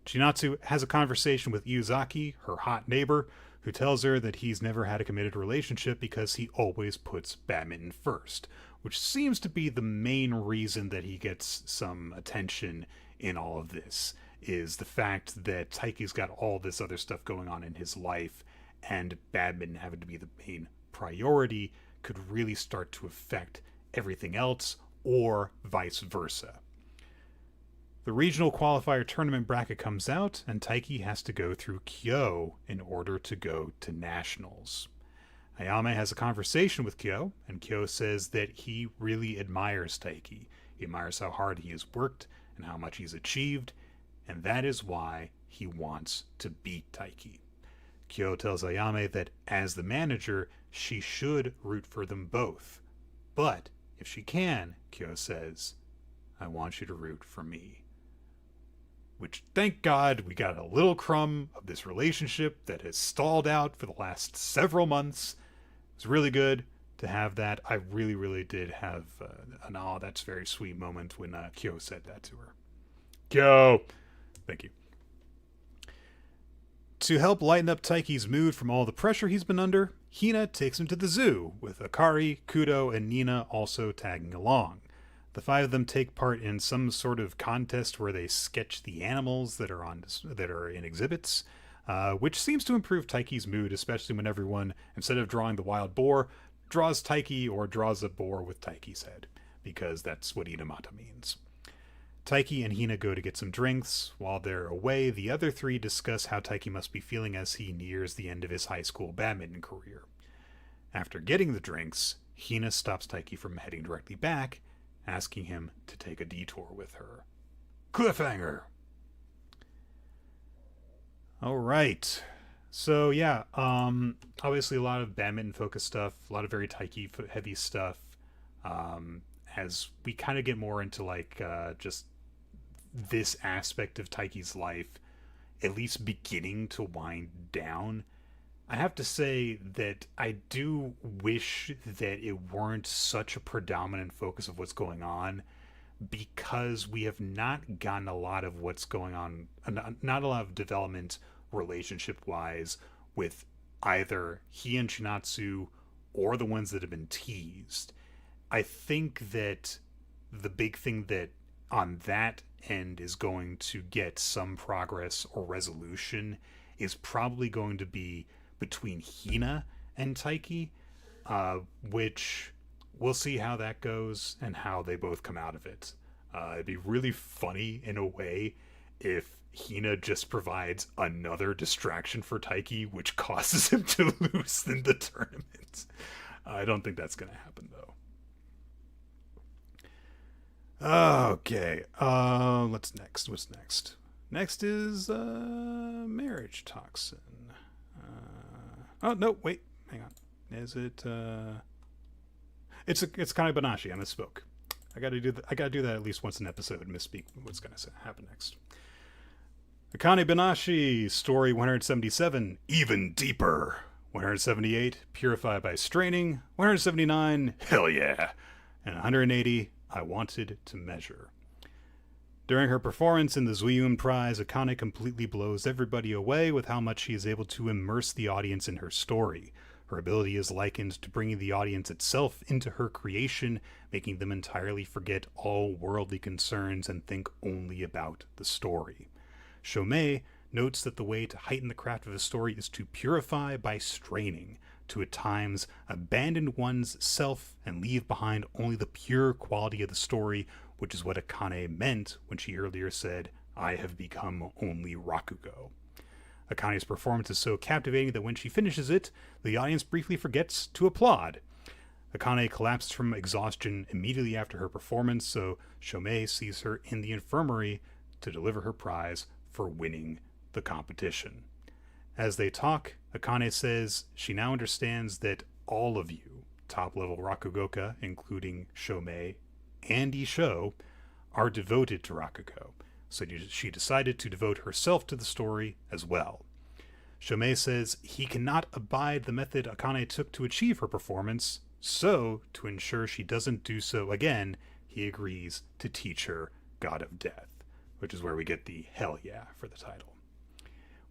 Chinatsu has a conversation with Iuzaki, her hot neighbor, who tells her that he's never had a committed relationship because he always puts badminton first, which seems to be the main reason that he gets some attention in all of this, is the fact that Taiki's got all this other stuff going on in his life, and badminton having to be the main priority could really start to affect everything else, or vice versa. The regional qualifier tournament bracket comes out, and Taiki has to go through Kyo in order to go to nationals. Ayame has a conversation with Kyo, and Kyo says that he really admires Taiki. He admires how hard he has worked and how much he's achieved, and that is why he wants to beat Taiki. Kyo tells Ayame that as the manager, she should root for them both. But if she can, Kyo says, I want you to root for me. Which, thank God, we got a little crumb of this relationship that has stalled out for the last several months. It's really good to have that. I really did have an "oh, that's very sweet" moment when Kyo said that to her. Kyo! Thank you. To help lighten up Taiki's mood from all the pressure he's been under, Hina takes him to the zoo, with Akari, Kudo, and Nina also tagging along. The five of them take part in some sort of contest where they sketch the animals that are in exhibits, which seems to improve Taiki's mood, especially when everyone, instead of drawing the wild boar, draws Taiki or draws a boar with Taiki's head, because that's what Inamata means. Taiki and Hina go to get some drinks. While they're away, the other three discuss how Taiki must be feeling as he nears the end of his high school badminton career. After getting the drinks, Hina stops Taiki from heading directly back, asking him to take a detour with her. Cliffhanger! Alright. So yeah, obviously a lot of badminton-focused stuff, a lot of very Taiki-heavy stuff. As we kind of get more into like just this aspect of Taiki's life, at least beginning to wind down, I have to say that I do wish that it weren't such a predominant focus of what's going on, because we have not gotten a lot of what's going on, not a lot of development relationship-wise with either he and Chinatsu or the ones that have been teased. I think that the big thing that on that end is going to get some progress or resolution is probably going to be between Hina and Taiki, which we'll see how that goes and how they both come out of it. It'd be really funny in a way if Hina just provides another distraction for Taiki, which causes him to lose in the tournament. I don't think that's going to happen, though. Okay. What's next? What's next? Next is Marriagetoxin. Oh no, wait, hang on. Is it? It's Akane-banashi. I misspoke. I gotta do that at least once an episode. Misspeak what's gonna happen next. Akane-banashi, story 177, even deeper. 178, purify by straining. 179, hell yeah. And 180, I wanted to measure. During her performance in the Zuyun Prize, Akane completely blows everybody away with how much she is able to immerse the audience in her story. Her ability is likened to bringing the audience itself into her creation, making them entirely forget all worldly concerns and think only about the story. Shomei notes that the way to heighten the craft of a story is to purify by straining, to at times abandon one's self and leave behind only the pure quality of the story, which is what Akane meant when she earlier said, I have become only Rakugo. Akane's performance is so captivating that when she finishes it, the audience briefly forgets to applaud. Akane collapses from exhaustion immediately after her performance, so Shomei sees her in the infirmary to deliver her prize for winning the competition. As they talk, Akane says she now understands that all of you, top-level Rakugoka, including Shomei and Isho, are devoted to Rakugo, so she decided to devote herself to the story as well. Shomei says he cannot abide the method Akane took to achieve her performance, so to ensure she doesn't do so again, he agrees to teach her God of Death, which is where we get the hell yeah for the title.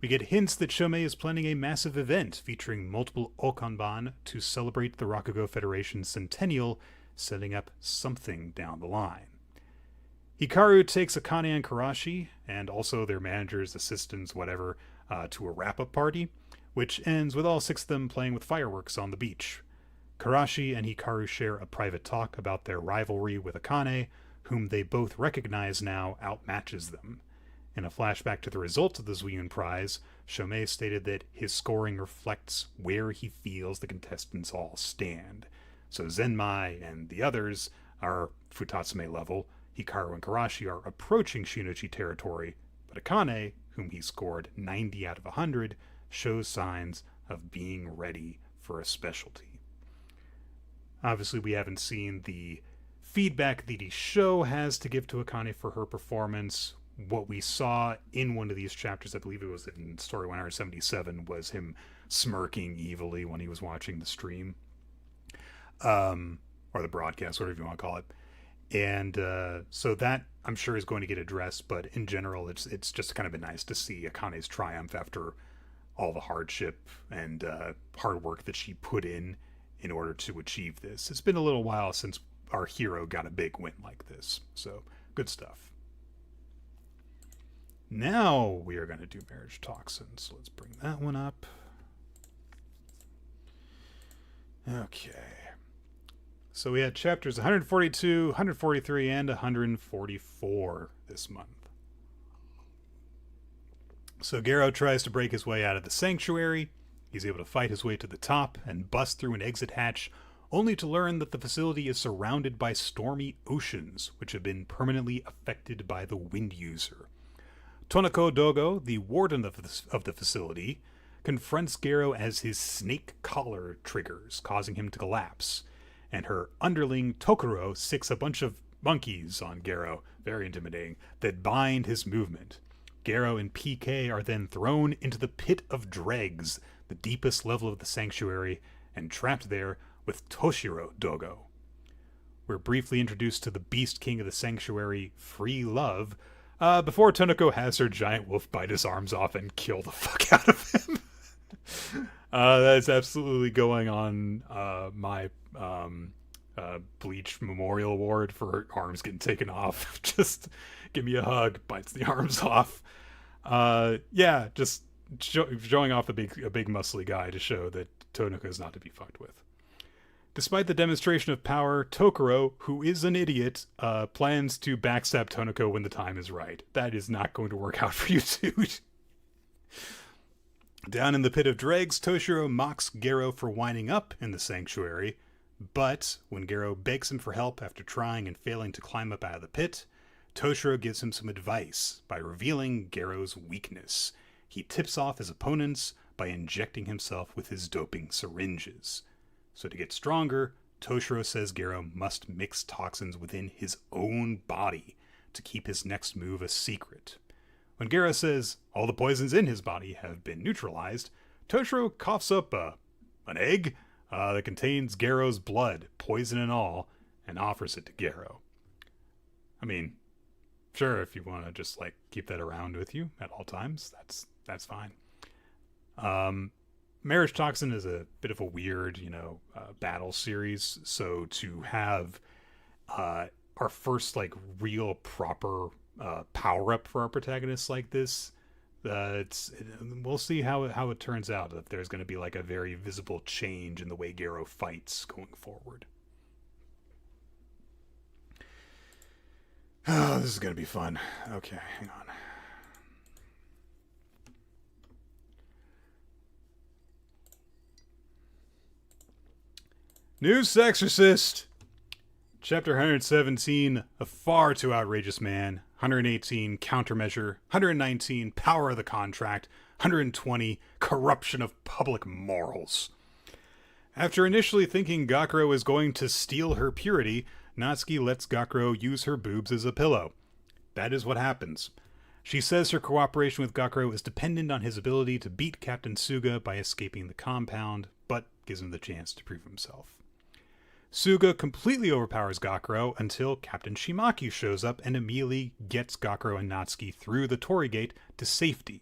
We get hints that Shomei is planning a massive event featuring multiple Okanban to celebrate the Rakugo Federation's centennial, setting up something down the line. Hikaru takes Akane and Karashi, and also their managers, assistants, whatever, to a wrap-up party, which ends with all six of them playing with fireworks on the beach. Karashi and Hikaru share a private talk about their rivalry with Akane, whom they both recognize now outmatches them. In a flashback to the results of the Zuyun Prize, Shomei stated that his scoring reflects where he feels the contestants all stand. So Zenmai and the others are Futatsume level, Hikaru and Karashi are approaching Shinichi territory, but Akane, whom he scored 90 out of 100, shows signs of being ready for a specialty. Obviously, we haven't seen the feedback that Isho has to give to Akane for her performance. What we saw in one of these chapters, I believe it was in story 177, was him smirking evilly when he was watching the stream. Or the broadcast, whatever you want to call it. And so that, I'm sure, is going to get addressed, but in general, it's just kind of been nice to see Akane's triumph after all the hardship and hard work that she put in order to achieve this. It's been a little while since our hero got a big win like this, so good stuff. Now we are going to do Marriagetoxin, so let's bring that one up. Okay. So we had chapters 142, 143, and 144 this month. So Garo tries to break his way out of the sanctuary. He's able to fight his way to the top and bust through an exit hatch, only to learn that the facility is surrounded by stormy oceans, which have been permanently affected by the wind user. Tonako Dogo, the warden of the facility, confronts Garo as his snake collar triggers, causing him to collapse. And her underling Tokuro sicks a bunch of monkeys on Garo, very intimidating, that bind his movement. Garo and PK are then thrown into the Pit of Dregs, the deepest level of the sanctuary, and trapped there with Toshiro Dogo. We're briefly introduced to the Beast King of the Sanctuary, Free Love, before Tonoko has her giant wolf bite his arms off and kill the fuck out of him. That is absolutely going on my Bleach Memorial Award for her arms getting taken off. Just give me a hug, bites the arms off. Yeah, just showing off a big muscly guy to show that Tonoko is not to be fucked with. Despite the demonstration of power, Tokuro, who is an idiot, plans to backstab Tonoko when the time is right. That is not going to work out for you, dude. Down in the Pit of Dregs, Toshiro mocks Garo for winding up in the sanctuary, But when Garo begs him for help after trying and failing to climb up out of the pit, Toshiro gives him some advice by revealing Garo's weakness. He tips off his opponents by injecting himself with his doping syringes. So to get stronger, Toshiro says Garo must mix toxins within his own body to keep his next move a secret. When Garo says all the poisons in his body have been neutralized, Toshiro coughs up an egg that contains Garo's blood, poison and all, and offers it to Garo. I mean, sure, if you want to just like keep that around with you at all times, that's fine. Marriagetoxin is a bit of a weird, battle series. So to have our first like real proper power up for our protagonists like this, we'll see how it turns out. If there's going to be like a very visible change in the way Garo fights going forward. Oh, this is going to be fun. Okay, hang on. New Exorcist! Chapter 117, A Far Too Outrageous Man. 118, Countermeasure. 119, Power of the Contract. 120, Corruption of Public Morals. After initially thinking Gakuro is going to steal her purity, Natsuki lets Gakuro use her boobs as a pillow. That is what happens. She says her cooperation with Gakuro is dependent on his ability to beat Captain Suga by escaping the compound, but gives him the chance to prove himself. Suga completely overpowers Gakuro until Captain Shimaki shows up and immediately gets Gakuro and Natsuki through the Torii Gate to safety.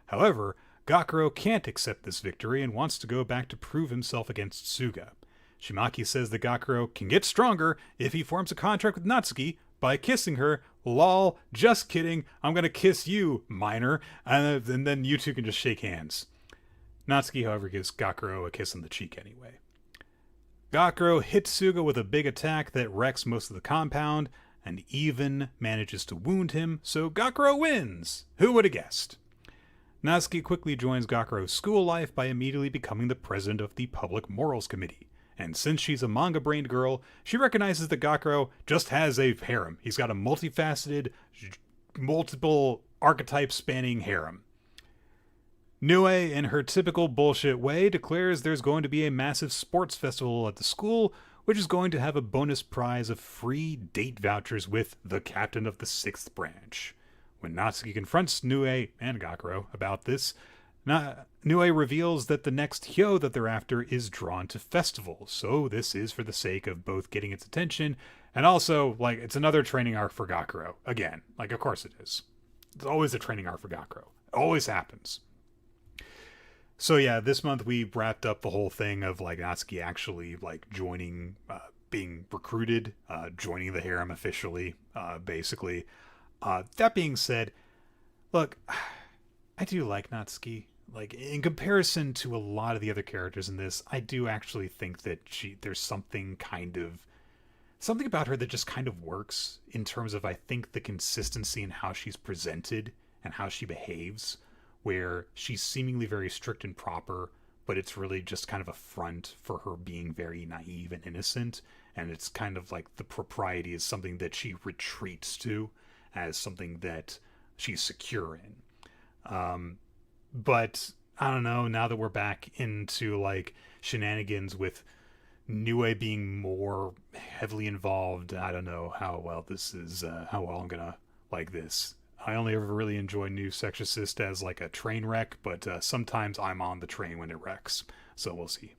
However, Gakuro can't accept this victory and wants to go back to prove himself against Suga. Shimaki says that Gakuro can get stronger if he forms a contract with Natsuki by kissing her. Lol, just kidding, I'm gonna kiss you, minor, and then you two can just shake hands. Natsuki, however, gives Gakuro a kiss on the cheek anyway. Gakuro hits Suga with a big attack that wrecks most of the compound, and even manages to wound him, so Gakuro wins! Who would have guessed? Natsuki quickly joins Gakuro's school life by immediately becoming the president of the Public Morals Committee. And since she's a manga-brained girl, she recognizes that Gakuro just has a harem. He's got a multifaceted, multiple archetype-spanning harem. Nue, in her typical bullshit way, declares there's going to be a massive sports festival at the school, which is going to have a bonus prize of free date vouchers with the captain of the 6th branch. When Natsuki confronts Nue and Gakuro about this, Nue reveals that the next Hyo that they're after is drawn to festivals, so this is for the sake of both getting its attention, and also, it's another training arc for Gakuro. Again, of course it is. It's always a training arc for Gakuro. It always happens. So yeah, this month we wrapped up the whole thing of Natsuki actually joining, being recruited, joining the harem officially, basically. That being said, look, I do like Natsuki. In comparison to a lot of the other characters in this, I do actually think that there's something about her that just kind of works in terms of, I think, the consistency in how she's presented and how she behaves, where she's seemingly very strict and proper, but it's really just kind of a front for her being very naive and innocent, and it's kind of the propriety is something that she retreats to as something that she's secure in. But I don't know, now that we're back into shenanigans with Nue being more heavily involved, I don't know how well I'm gonna like this. I only ever really enjoy New Exorcist as a train wreck, but sometimes I'm on the train when it wrecks, so we'll see.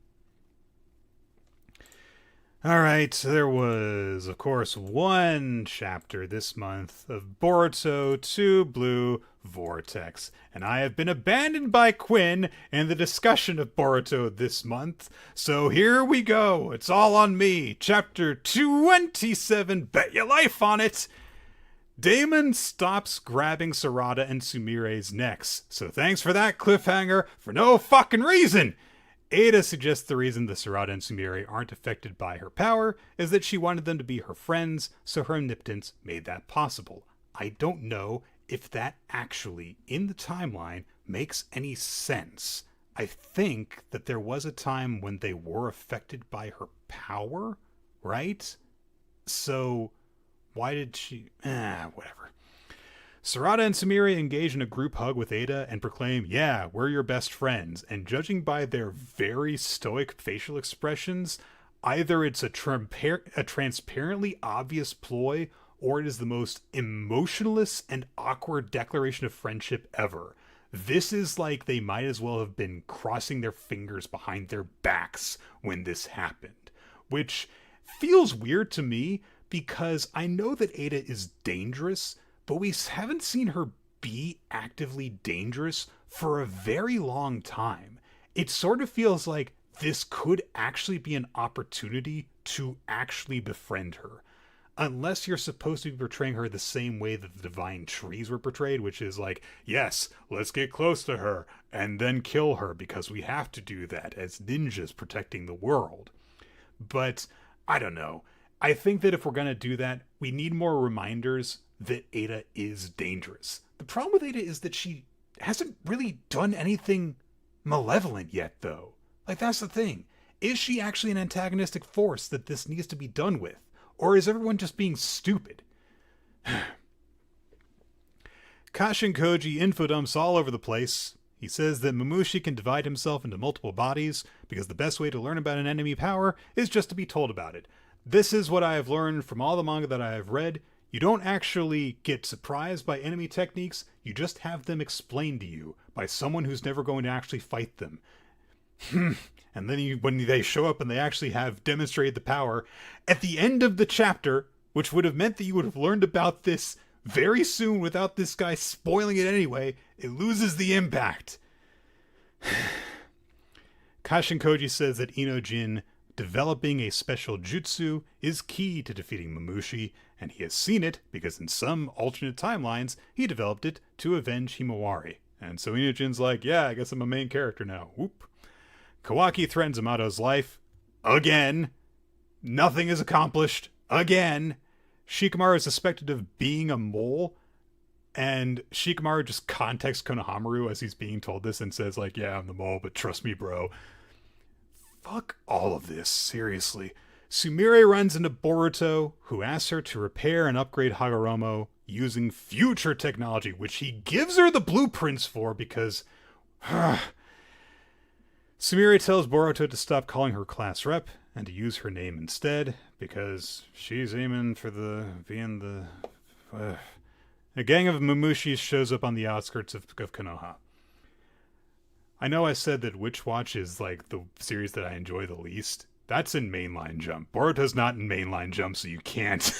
Alright, there was, of course, one chapter this month of Boruto 2 Blue Vortex, and I have been abandoned by Quinn in the discussion of Boruto this month, so here we go. It's all on me. Chapter 27, bet your life on it! Damon stops grabbing Sarada and Sumire's necks, so thanks for that cliffhanger for no fucking reason! Ada suggests the reason the Sarada and Sumire aren't affected by her power is that she wanted them to be her friends, so her omnipotence made that possible. I don't know if that actually, in the timeline, makes any sense. I think that there was a time when they were affected by her power, right? So why did she... whatever. Sarada and Sumire engage in a group hug with Ada and proclaim, yeah, we're your best friends. And judging by their very stoic facial expressions, either it's a transparently obvious ploy, or it is the most emotionless and awkward declaration of friendship ever. This is like they might as well have been crossing their fingers behind their backs when this happened. Which feels weird to me, because I know that Ada is dangerous, but we haven't seen her be actively dangerous for a very long time. It sort of feels like this could actually be an opportunity to actually befriend her. Unless you're supposed to be portraying her the same way that the Divine Trees were portrayed, which is like, yes, let's get close to her and then kill her because we have to do that as ninjas protecting the world. But I don't know. I think that if we're going to do that, we need more reminders that Ada is dangerous. The problem with Ada is that she hasn't really done anything malevolent yet, though. Like, that's the thing. Is she actually an antagonistic force that this needs to be done with? Or is everyone just being stupid? Kashin Koji infodumps all over the place. He says that Mamushi can divide himself into multiple bodies because the best way to learn about an enemy power is just to be told about it. This is what I have learned from all the manga that I have read. You don't actually get surprised by enemy techniques, you just have them explained to you by someone who's never going to actually fight them. And then when they show up and they actually have demonstrated the power, at the end of the chapter, which would have meant that you would have learned about this very soon without this guy spoiling it anyway, it loses the impact. Kashin Koji says that Inojin developing a special jutsu is key to defeating Mamushi, and he has seen it because in some alternate timelines, he developed it to avenge Himawari. And so Inojin's like, yeah, I guess I'm a main character now. Whoop. Kawaki threatens Amato's life. Again. Nothing is accomplished. Again. Shikamaru is suspected of being a mole, and Shikamaru just contacts Konohamaru as he's being told this and says, like, yeah, I'm the mole, but trust me, bro. Fuck all of this, seriously. Sumire runs into Boruto, who asks her to repair and upgrade Hagoromo using future technology, which he gives her the blueprints for because... Sumire tells Boruto to stop calling her class rep and to use her name instead, because she's aiming for being the... A gang of Mamushis shows up on the outskirts of Konoha. I know I said that Witch Watch is like the series that I enjoy the least. That's in Mainline Jump. Boruto's not in Mainline Jump, so you can't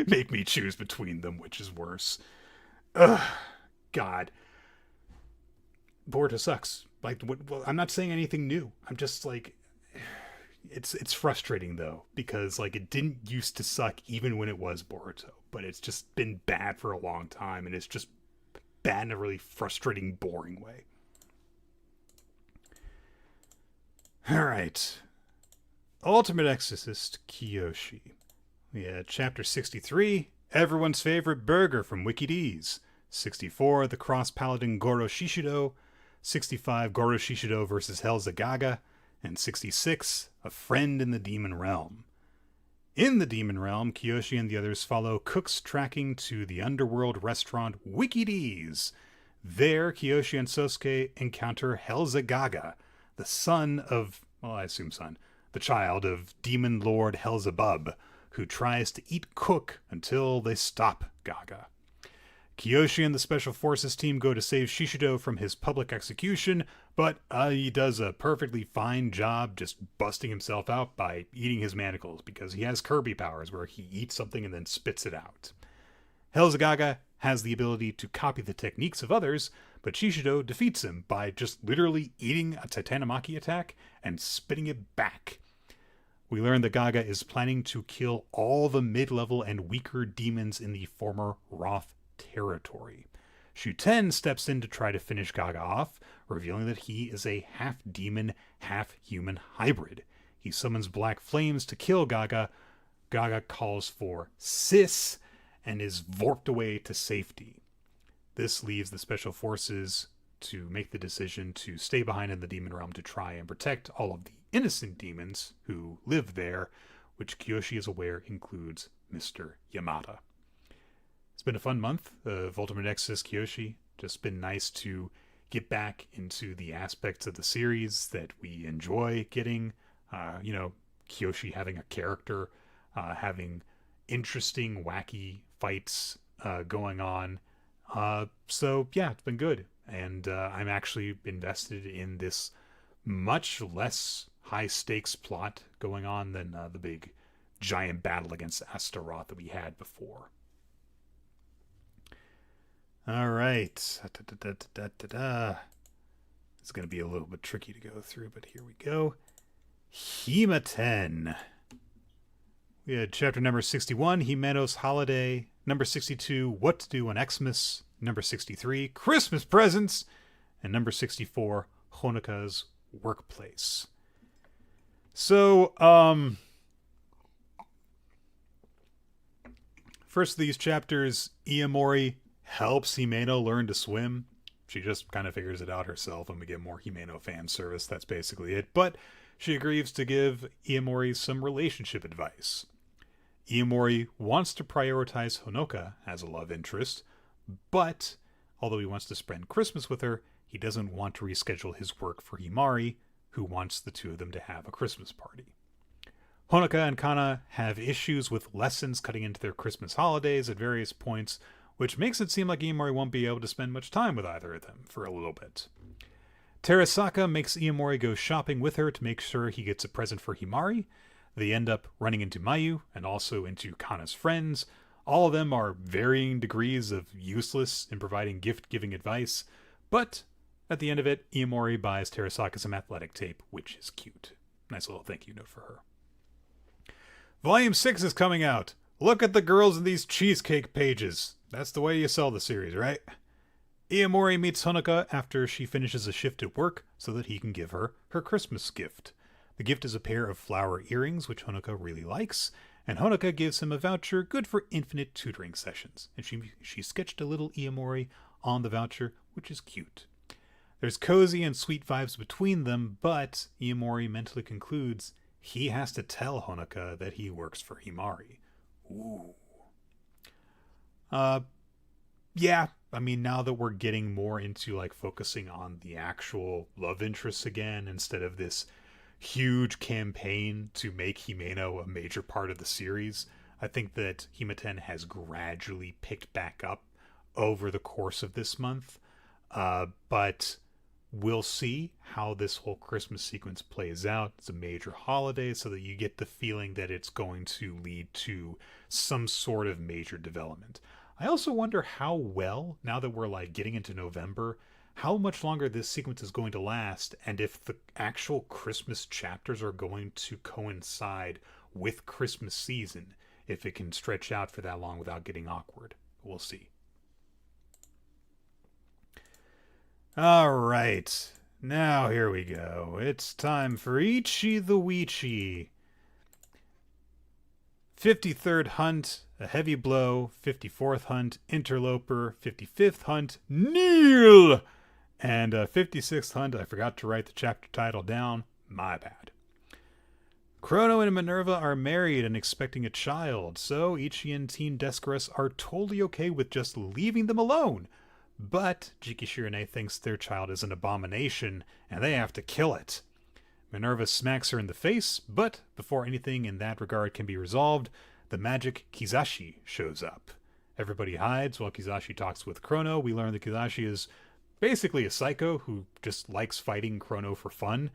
make me choose between them, which is worse. Ugh, God. Boruto sucks. Like, well, I'm not saying anything new. I'm just like, it's frustrating though, because like it didn't used to suck even when it was Boruto, but it's just been bad for a long time, and it's just bad in a really frustrating, boring way. All right. Ultimate Exorcist, Kiyoshi. We had Chapter 63, Everyone's Favorite Burger from WikiDees. 64, The Cross Paladin Goro Shishido. 65, Goro Shishido versus Helzagaga. And 66, A Friend in the Demon Realm. In the Demon Realm, Kiyoshi and the others follow Cook's tracking to the underworld restaurant WikiDees. There, Kiyoshi and Sosuke encounter Helzagaga, the son of, well, I assume son, the child of Demon Lord Helzebub, who tries to eat Cook until they stop Gaga. Kiyoshi and the Special Forces team go to save Shishido from his public execution, but he does a perfectly fine job just busting himself out by eating his manacles, because he has Kirby powers where he eats something and then spits it out. Helzagaga has the ability to copy the techniques of others, but Shishido defeats him by just literally eating a Titanomaki attack and spitting it back. We learn that Gaga is planning to kill all the mid-level and weaker demons in the former Roth territory. Shuten steps in to try to finish Gaga off, revealing that he is a half-demon, half-human hybrid. He summons black flames to kill Gaga. Gaga calls for Sis and is vorped away to safety. This leaves the Special Forces to make the decision to stay behind in the demon realm to try and protect all of the innocent demons who live there, which Kiyoshi is aware includes Mr. Yamada. It's been a fun month of Ultimate Exorcist Kiyoshi. Just been nice to get back into the aspects of the series that we enjoy getting. Kiyoshi having a character, having interesting, wacky fights going on. So yeah, it's been good. And I'm actually invested in this much less high-stakes plot going on than the big giant battle against Astaroth that we had before. All right. It's going to be a little bit tricky to go through, but here we go. Hima-Ten. We had chapter number 61, Himeno's Holiday. Number 62, What to Do on Xmas. Number 63, Christmas Presents. And number 64, Honoka's Workplace. So, first of these chapters, Iamori helps Himeno learn to swim. She just kind of figures it out herself, and we get more Himeno fan service. That's basically it. But she agrees to give Iamori some relationship advice. Iamori wants to prioritize Honoka as a love interest, but although he wants to spend Christmas with her, he doesn't want to reschedule his work for Himari, who wants the two of them to have a Christmas party. Honoka and Kana have issues with lessons cutting into their Christmas holidays at various points, which makes it seem like Iamori won't be able to spend much time with either of them for a little bit. Terasaka makes Iamori go shopping with her to make sure he gets a present for Himari. They end up running into Mayu and also into Kana's friends. All of them are varying degrees of useless in providing gift-giving advice, but at the end of it, Iamori buys Terasaka some athletic tape, which is cute. Nice little thank you note for her. Volume 6 is coming out. Look at the girls in these cheesecake pages. That's the way you sell the series, right? Iamori meets Honoka after she finishes a shift at work so that he can give her her Christmas gift. The gift is a pair of flower earrings, which Honoka really likes, and Honoka gives him a voucher good for infinite tutoring sessions. And she sketched a little Iamori on the voucher, which is cute. There's cozy and sweet vibes between them, but Iamori mentally concludes he has to tell Honoka that he works for Himari. Ooh. Yeah, I mean, now that we're getting more into like focusing on the actual love interests again, instead of this huge campaign to make Himeno a major part of the series, I think that Hima-Ten has gradually picked back up over the course of this month. But we'll see how this whole Christmas sequence plays out. It's a major holiday, so that you get the feeling that it's going to lead to some sort of major development. I also wonder how well, now that we're like getting into November, how much longer this sequence is going to last, and if the actual Christmas chapters are going to coincide with Christmas season, if it can stretch out for that long without getting awkward. We'll see. All right, now here we go. It's time for Ichi the Witch. 53rd Hunt, A Heavy Blow, 54th Hunt, Interloper, 55th Hunt, Kneel! And 56th Hunt, I forgot to write the chapter title down. My bad. Chrono and Minerva are married and expecting a child, so Ichi and Teen Descarus are totally okay with just leaving them alone. But Jiki Shirane thinks their child is an abomination, and they have to kill it. Minerva smacks her in the face, but before anything in that regard can be resolved, the magic Kizashi shows up. Everybody hides while Kizashi talks with Chrono. We learn that Kizashi is basically a psycho who just likes fighting Chrono for fun.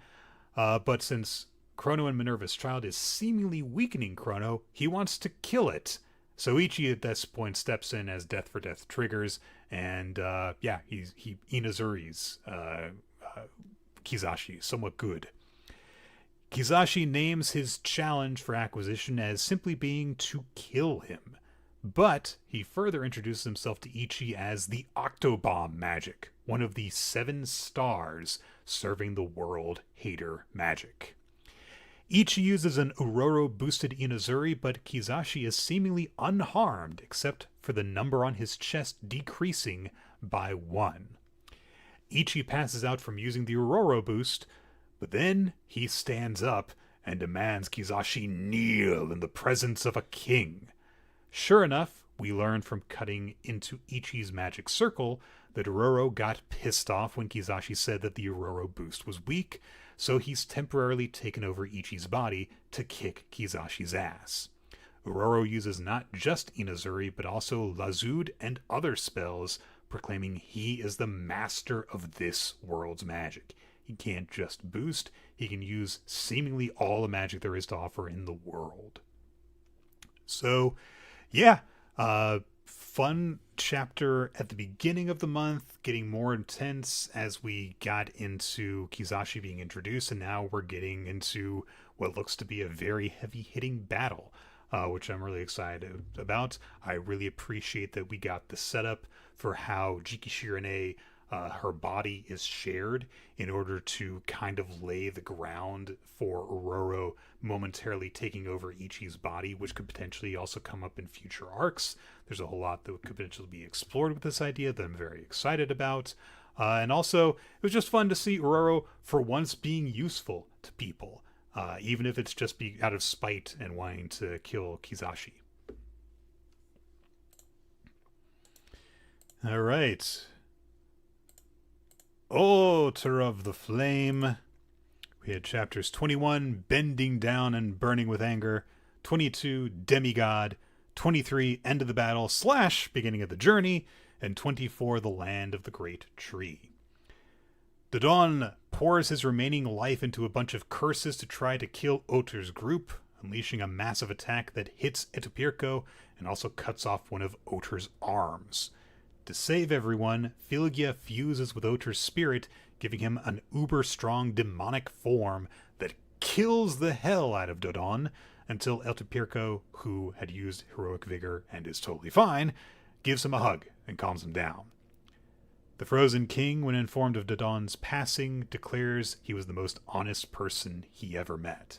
But since Chrono and Minerva's child is seemingly weakening Chrono, he wants to kill it. So Ichi at this point steps in as Death for Death triggers, and he Inazuri's Kizashi, somewhat good. Kizashi names his challenge for acquisition as simply being to kill him, but he further introduces himself to Ichi as the Octobomb magic, one of the 7 stars serving the world hater magic. Ichi uses an Uroro-boosted Inazuri, but Kizashi is seemingly unharmed, except for the number on his chest decreasing by 1. Ichi passes out from using the Aurora boost, but then he stands up and demands Kizashi kneel in the presence of a king. Sure enough, we learn from cutting into Ichi's magic circle that Aurora got pissed off when Kizashi said that the Aurora boost was weak, so he's temporarily taken over Ichi's body to kick Kizashi's ass. Aurora uses not just Inazuri, but also Lazud and other spells, proclaiming he is the master of this world's magic. He can't just boost, he can use seemingly all the magic there is to offer in the world. So, yeah, fun chapter at the beginning of the month, getting more intense as we got into Kizashi being introduced, and now we're getting into what looks to be a very heavy-hitting battle, which I'm really excited about. I really appreciate that we got the setup for how Jiki Shirane, her body is shared in order to kind of lay the ground for Aurora momentarily taking over Ichi's body, which could potentially also come up in future arcs. There's a whole lot that could potentially be explored with this idea that I'm very excited about. And also, it was just fun to see Aurora for once being useful to people, even if it's just out of spite and wanting to kill Kizashi. All right. Altar of the Flame. We had chapters 21, Bending Down and Burning with Anger, 22, Demigod, 23, End of the Battle / Beginning of the Journey, and 24, The Land of the Great Tree. Dandadan pours his remaining life into a bunch of curses to try to kill Oter's group, unleashing a massive attack that hits Etupirco and also cuts off one of Oter's arms. To save everyone, Filgia fuses with Oter's spirit, giving him an uber-strong demonic form that kills the hell out of Dandadan until Etupirco, who had used heroic vigor and is totally fine, gives him a hug and calms him down. The Frozen King, when informed of Dandadan's passing, declares he was the most honest person he ever met.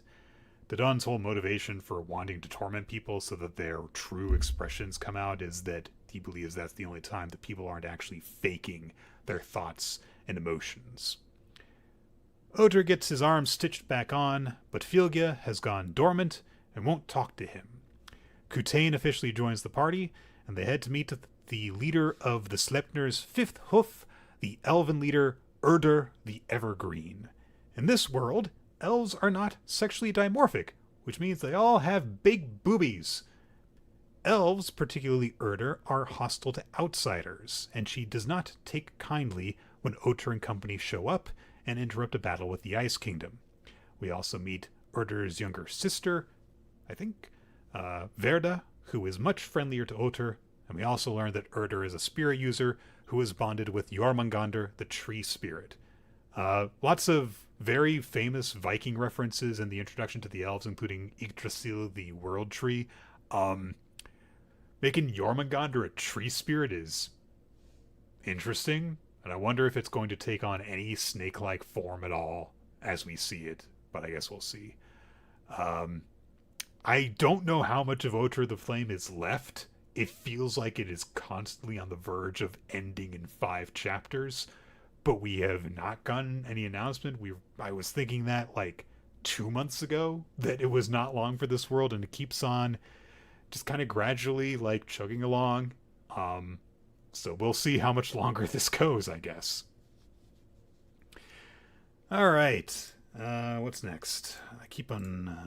Dandadan's whole motivation for wanting to torment people so that their true expressions come out is that he believes that's the only time that people aren't actually faking their thoughts and emotions. Oter gets his arm stitched back on, but Filgia has gone dormant and won't talk to him. Kutane officially joins the party, and they head to meet the leader of the Sleipnir's fifth hoof, the elven leader Erder the Evergreen. In this world, elves are not sexually dimorphic, which means they all have big boobies. Elves, particularly Erder, are hostile to outsiders, and she does not take kindly when Oter and company show up and interrupt a battle with the Ice Kingdom. We also meet Erder's younger sister, I think, Verda, who is much friendlier to Oter, and we also learn that Erder is a spirit user who is bonded with Jormungandr, the tree spirit. Lots of very famous Viking references in the introduction to the elves, including Yggdrasil, the world tree. Making Jormungandr a tree spirit is interesting, and I wonder if it's going to take on any snake-like form at all as we see it, but I guess we'll see. I don't know how much of Oter the Flame is left. It feels like it is constantly on the verge of ending in 5 chapters, but we have not gotten any announcement. I was thinking that like 2 months ago, that it was not long for this world, and it keeps on just kind of gradually like chugging along. So we'll see how much longer this goes, I guess. All right. What's next? I keep on...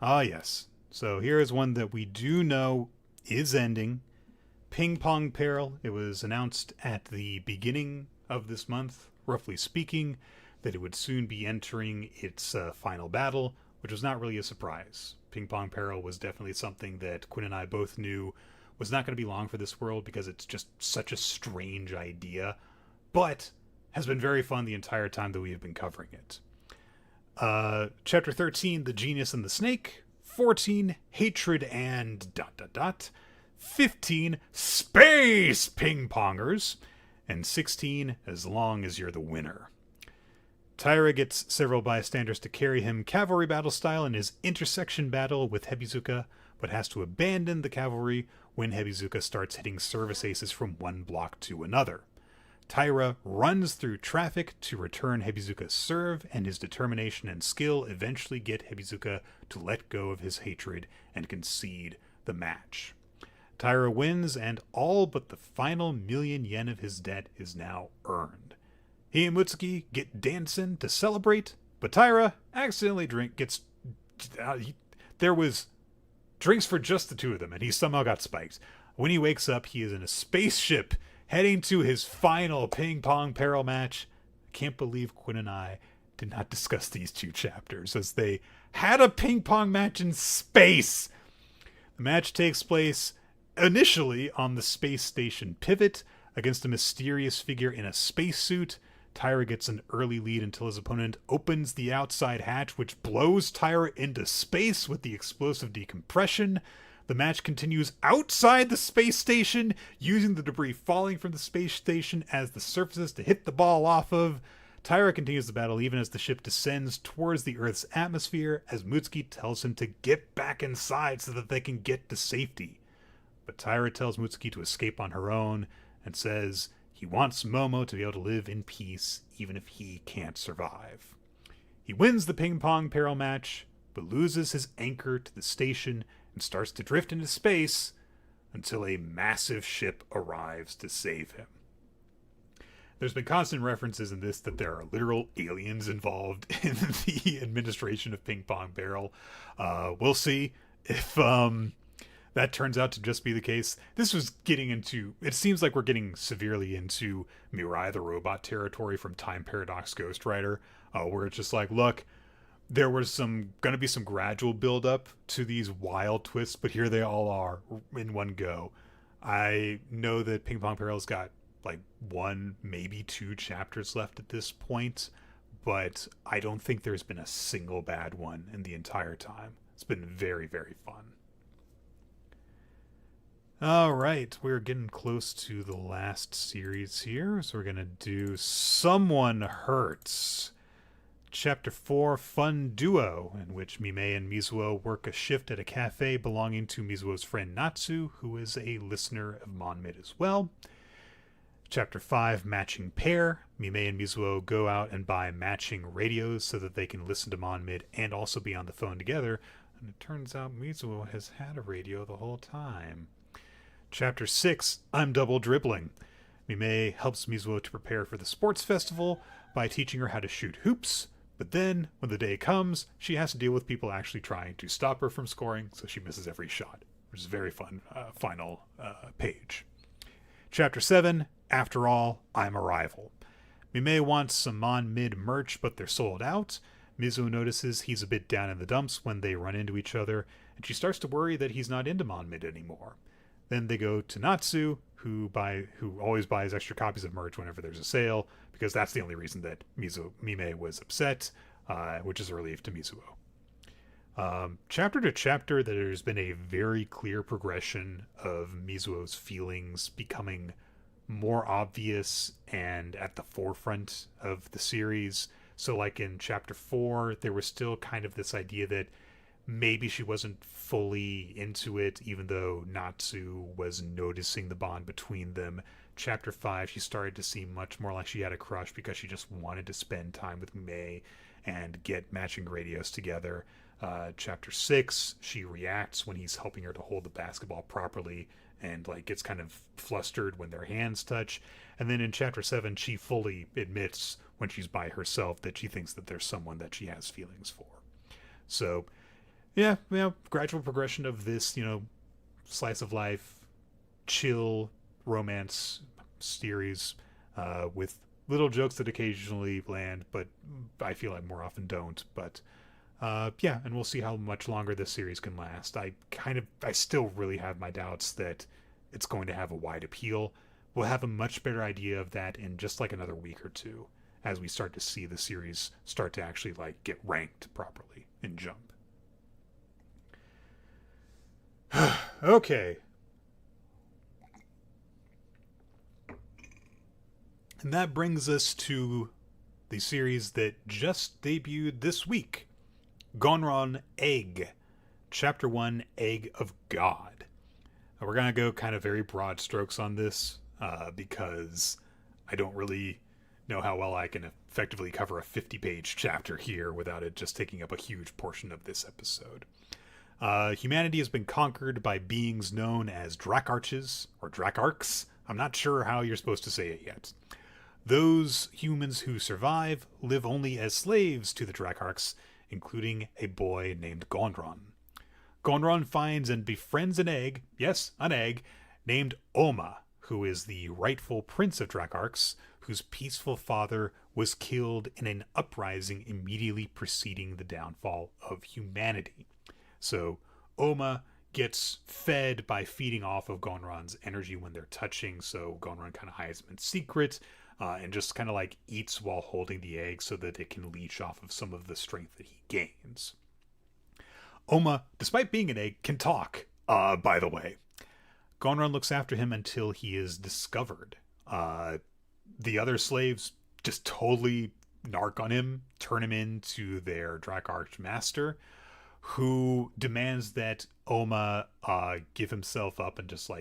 yes. So here is one that we do know is ending. Ping-Pong Peril. It was announced at the beginning of this month, roughly speaking, that it would soon be entering its final battle, which was not really a surprise. Ping-Pong Peril was definitely something that Quinn and I both knew was not going to be long for this world because it's just such a strange idea, but has been very fun the entire time that we have been covering it. Chapter 13, The Genius and the Snake. 14, Hatred and ... 15, Space Ping-Pongers. And 16, As Long as You're the Winner. Taira gets several bystanders to carry him cavalry battle style in his intersection battle with Hebizuka, but has to abandon the cavalry when Hebizuka starts hitting service aces from one block to another. Taira runs through traffic to return Hebizuka's serve, and his determination and skill eventually get Hebizuka to let go of his hatred and concede the match. Taira wins, and all but the final $1,000,000 of his debt is now earned. He and Mutsuki get dancing to celebrate, but Taira accidentally there was drinks for just the two of them, and he somehow got spiked. When he wakes up, he is in a spaceship heading to his final Ping-Pong Peril match. I can't believe Quinn and I did not discuss these two chapters, as they had a ping-pong match in space. The match takes place initially on the space station pivot against a mysterious figure in a spacesuit. Taira gets an early lead until his opponent opens the outside hatch, which blows Taira into space with the explosive decompression. The match continues outside the space station, using the debris falling from the space station as the surfaces to hit the ball off of. Taira continues the battle even as the ship descends towards the Earth's atmosphere, as Mutsuki tells him to get back inside so that they can get to safety. But Taira tells Mutsuki to escape on her own and says he wants Momo to be able to live in peace even if he can't survive. He wins the Ping-Pong Peril match, but loses his anchor to the station and starts to drift into space until a massive ship arrives to save him. There's been constant references in this that there are literal aliens involved in the administration of Ping-Pong Peril. We'll see if that turns out to just be the case. This was getting into, it seems like we're getting severely into Mirai the Robot territory from Time Paradox Ghost Rider, where it's just like, look, there was gonna be some gradual build up to these wild twists, but here they all are in one go. I know that Ping-Pong Peril's got like 1, maybe 2 chapters left at this point, but I don't think there's been a single bad one in the entire time. It's been very, very fun. All right, we're getting close to the last series here, so we're going to do Someone Hurts. Chapter 4, Fun Duo, in which Mimei and Mizuo work a shift at a cafe belonging to Mizuo's friend Natsu, who is a listener of Monmid as well. Chapter 5, Matching Pair. Mimei and Mizuo go out and buy matching radios so that they can listen to Monmid and also be on the phone together. And it turns out Mizuo has had a radio the whole time. Chapter 6, I'm Double Dribbling. Mimei helps Mizuo to prepare for the sports festival by teaching her how to shoot hoops. But then, when the day comes, she has to deal with people actually trying to stop her from scoring, so she misses every shot, which is a very fun final page. Chapter 7, After All, I'm a Rival. Mimei wants some Mon-Mid merch, but they're sold out. Mizuo notices he's a bit down in the dumps when they run into each other, and she starts to worry that he's not into Mon-Mid anymore. Then they go to Natsu, who always buys extra copies of merch whenever there's a sale, because that's the only reason that Mimei was upset, which is a relief to Mizuo. Chapter to chapter, there's been a very clear progression of Mizuo's feelings becoming more obvious and at the forefront of the series. So like in chapter 4, there was still kind of this idea that maybe she wasn't fully into it, even though Natsu was noticing the bond between them. Chapter 5, she started to seem much more like she had a crush because she just wanted to spend time with Mei and get matching radios together. Chapter 6, she reacts when he's helping her to hold the basketball properly and like gets kind of flustered when their hands touch. And then in chapter 7, she fully admits when she's by herself that she thinks that there's someone that she has feelings for. So yeah, gradual progression of this, slice of life, chill romance series with little jokes that occasionally land, but I feel like more often don't. But and we'll see how much longer this series can last. I still really have my doubts that it's going to have a wide appeal. We'll have a much better idea of that in just like another week or two as we start to see the series start to actually like get ranked properly in Jump. Okay. And that brings us to the series that just debuted this week. Gonron Egg. Chapter 1, Egg of God. We're going to go kind of very broad strokes on this because I don't really know how well I can effectively cover a 50-page chapter here without it just taking up a huge portion of this episode. Humanity has been conquered by beings known as Dracarches, or Dracarchs. I'm not sure how you're supposed to say it yet. Those humans who survive live only as slaves to the Dracarchs, including a boy named Gonron. Gonron finds and befriends an egg, yes, an egg, named Oma, who is the rightful prince of Dracarchs, whose peaceful father was killed in an uprising immediately preceding the downfall of humanity. So Oma gets fed by feeding off of Gonron's energy when they're touching, so Gonron kind of hides him in secret, and just kind of like eats while holding the egg so that it can leech off of some of the strength that he gains. Oma, despite being an egg, can talk, by the way. Gonron looks after him until he is discovered. The other slaves just totally narc on him, turn him into their Dracarch master, who demands that Oma give himself up and just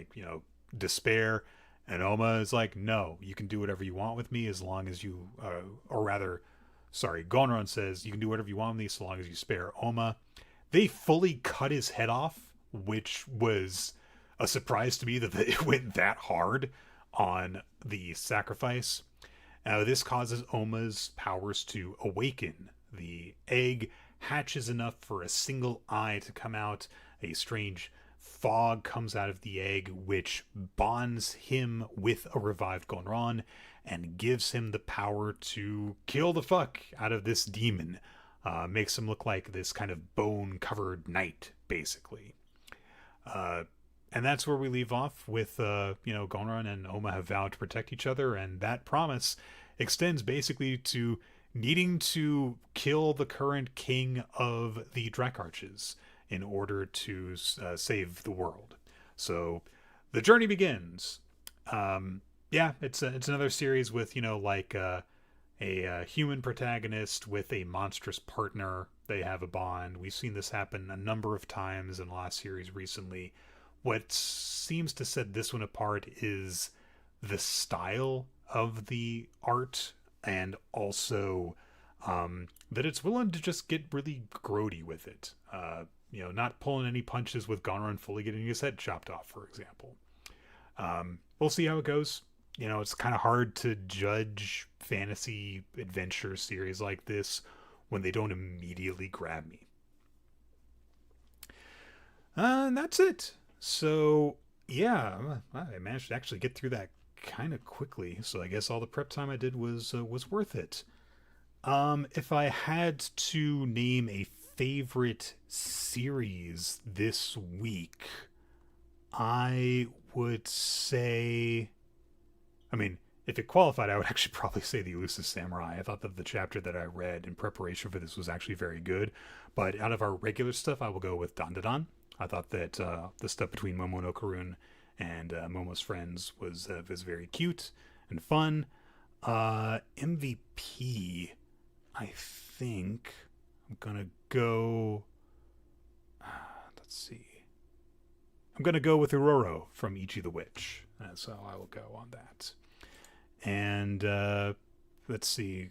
despair. And Oma is like, no, you can do whatever you want with me as long as you, Gonron says, you can do whatever you want with me so long as you spare Oma. They fully cut his head off, which was a surprise to me that it went that hard on the sacrifice. This causes Oma's powers to awaken. The egg hatches enough for a single eye to come out. A strange fog comes out of the egg, which bonds him with a revived Gonron and gives him the power to kill the fuck out of this demon. Makes him look like this kind of bone-covered knight, basically. And that's where we leave off with, Gonron and Oma have vowed to protect each other, and that promise extends basically to needing to kill the current king of the Dracarches in order to save the world. So the journey begins. It's another series with, a human protagonist with a monstrous partner. They have a bond. We've seen this happen a number of times in the last series recently. What seems to set this one apart is the style of the art, and also that it's willing to just get really grody with it. Not pulling any punches with Gonron fully getting his head chopped off, for example. We'll see how it goes. It's kind of hard to judge fantasy adventure series like this when they don't immediately grab me. And that's it. So, yeah, I managed to actually get through that kind of quickly. So I guess all the prep time I did was worth it. If I had to name a favorite series this week, I would say... if it qualified, I would actually probably say the Elusive Samurai. I thought that the chapter that I read in preparation for this was actually very good. But out of our regular stuff, I will go with Dandadan. I thought that the stuff between Momo no Karun and Momo's friends was very cute and fun. MVP, I think I'm going to go... let's see. I'm going to go with Uroro from Ichi the Witch. So I will go on that. And let's see.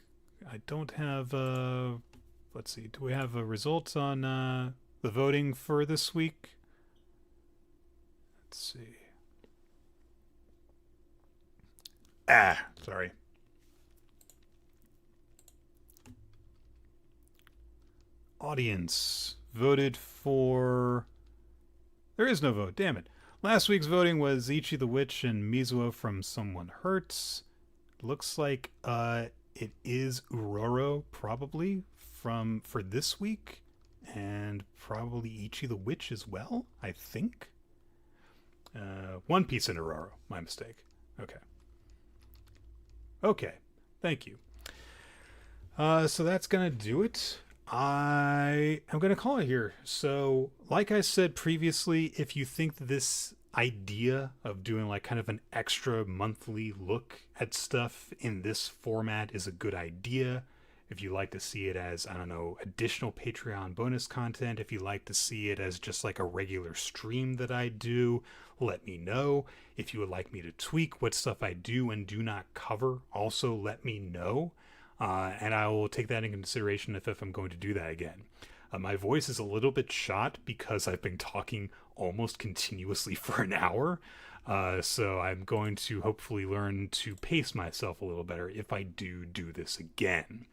I don't have... let's see. Do we have results on the voting for this week? Let's see. Sorry. Audience voted for... There is no vote, damn it. Last week's voting was Ichi the Witch and Mizuo from Someone Hertz. Looks like it is Uroro, probably, for this week. And probably Ichi the Witch as well, I think. One Piece and Uroro, my mistake. Okay, thank you. So that's gonna do it. I am going to call it here. So, like I said previously, if you think this idea of doing like kind of an extra monthly look at stuff in this format is a good idea, if you like to see it as, I don't know, additional Patreon bonus content, if you like to see it as just like a regular stream that I do, let me know. If you would like me to tweak what stuff I do and do not cover, also let me know. And I will take that into consideration if I'm going to do that again. My voice is a little bit shot because I've been talking almost continuously for an hour. So I'm going to hopefully learn to pace myself a little better if I do this again.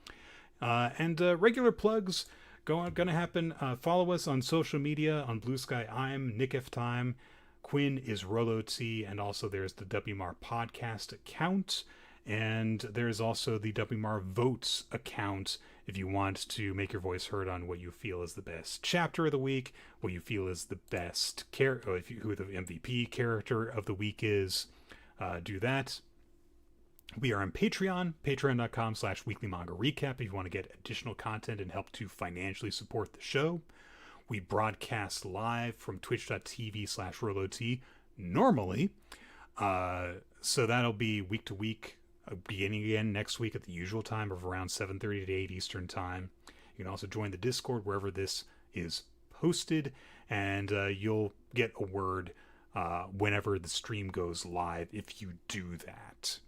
And regular plugs gonna happen. Follow us on social media. On BlueSky, I'm Nick F. Time. Quinn is Rolo T. And also there's the WMR podcast account. And there's also the WMR Votes account if you want to make your voice heard on what you feel is the best chapter of the week, what you feel is the best who the MVP character of the week is. Do that. We are on Patreon, patreon.com/weekly manga recap if you want to get additional content and help to financially support the show. We broadcast live from twitch.tv/rolot normally. So that'll be week to week, beginning again next week at the usual time of around 7:30 to 8 Eastern time. You can also join the Discord wherever this is posted, and you'll get a word whenever the stream goes live if you do that.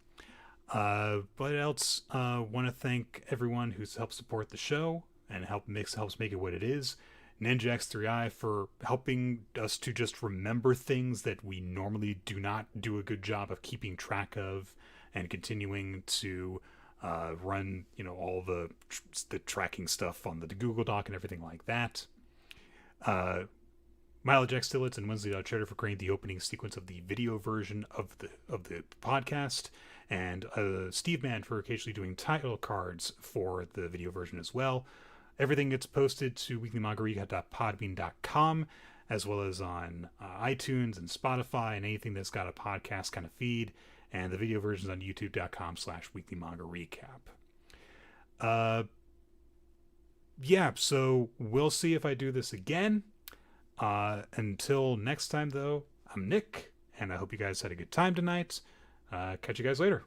But else, want to thank everyone who's helped support the show and helps make it what it is. Ninja X3i for helping us to just remember things that we normally do not do a good job of keeping track of, and continuing to run, all the tracking stuff on the Google Doc and everything like that. Mileage X Tillits and Wednesday.Cheddar for creating the opening sequence of the video version of the podcast, and Steve Mann for occasionally doing title cards for the video version as well. Everything gets posted to weeklymanga.podbean.com, as well as on iTunes and Spotify and anything that's got a podcast kind of feed. And the video version's on youtube.com/weekly manga recap. So we'll see if I do this again. Until next time, though, I'm Nick, and I hope you guys had a good time tonight. Catch you guys later.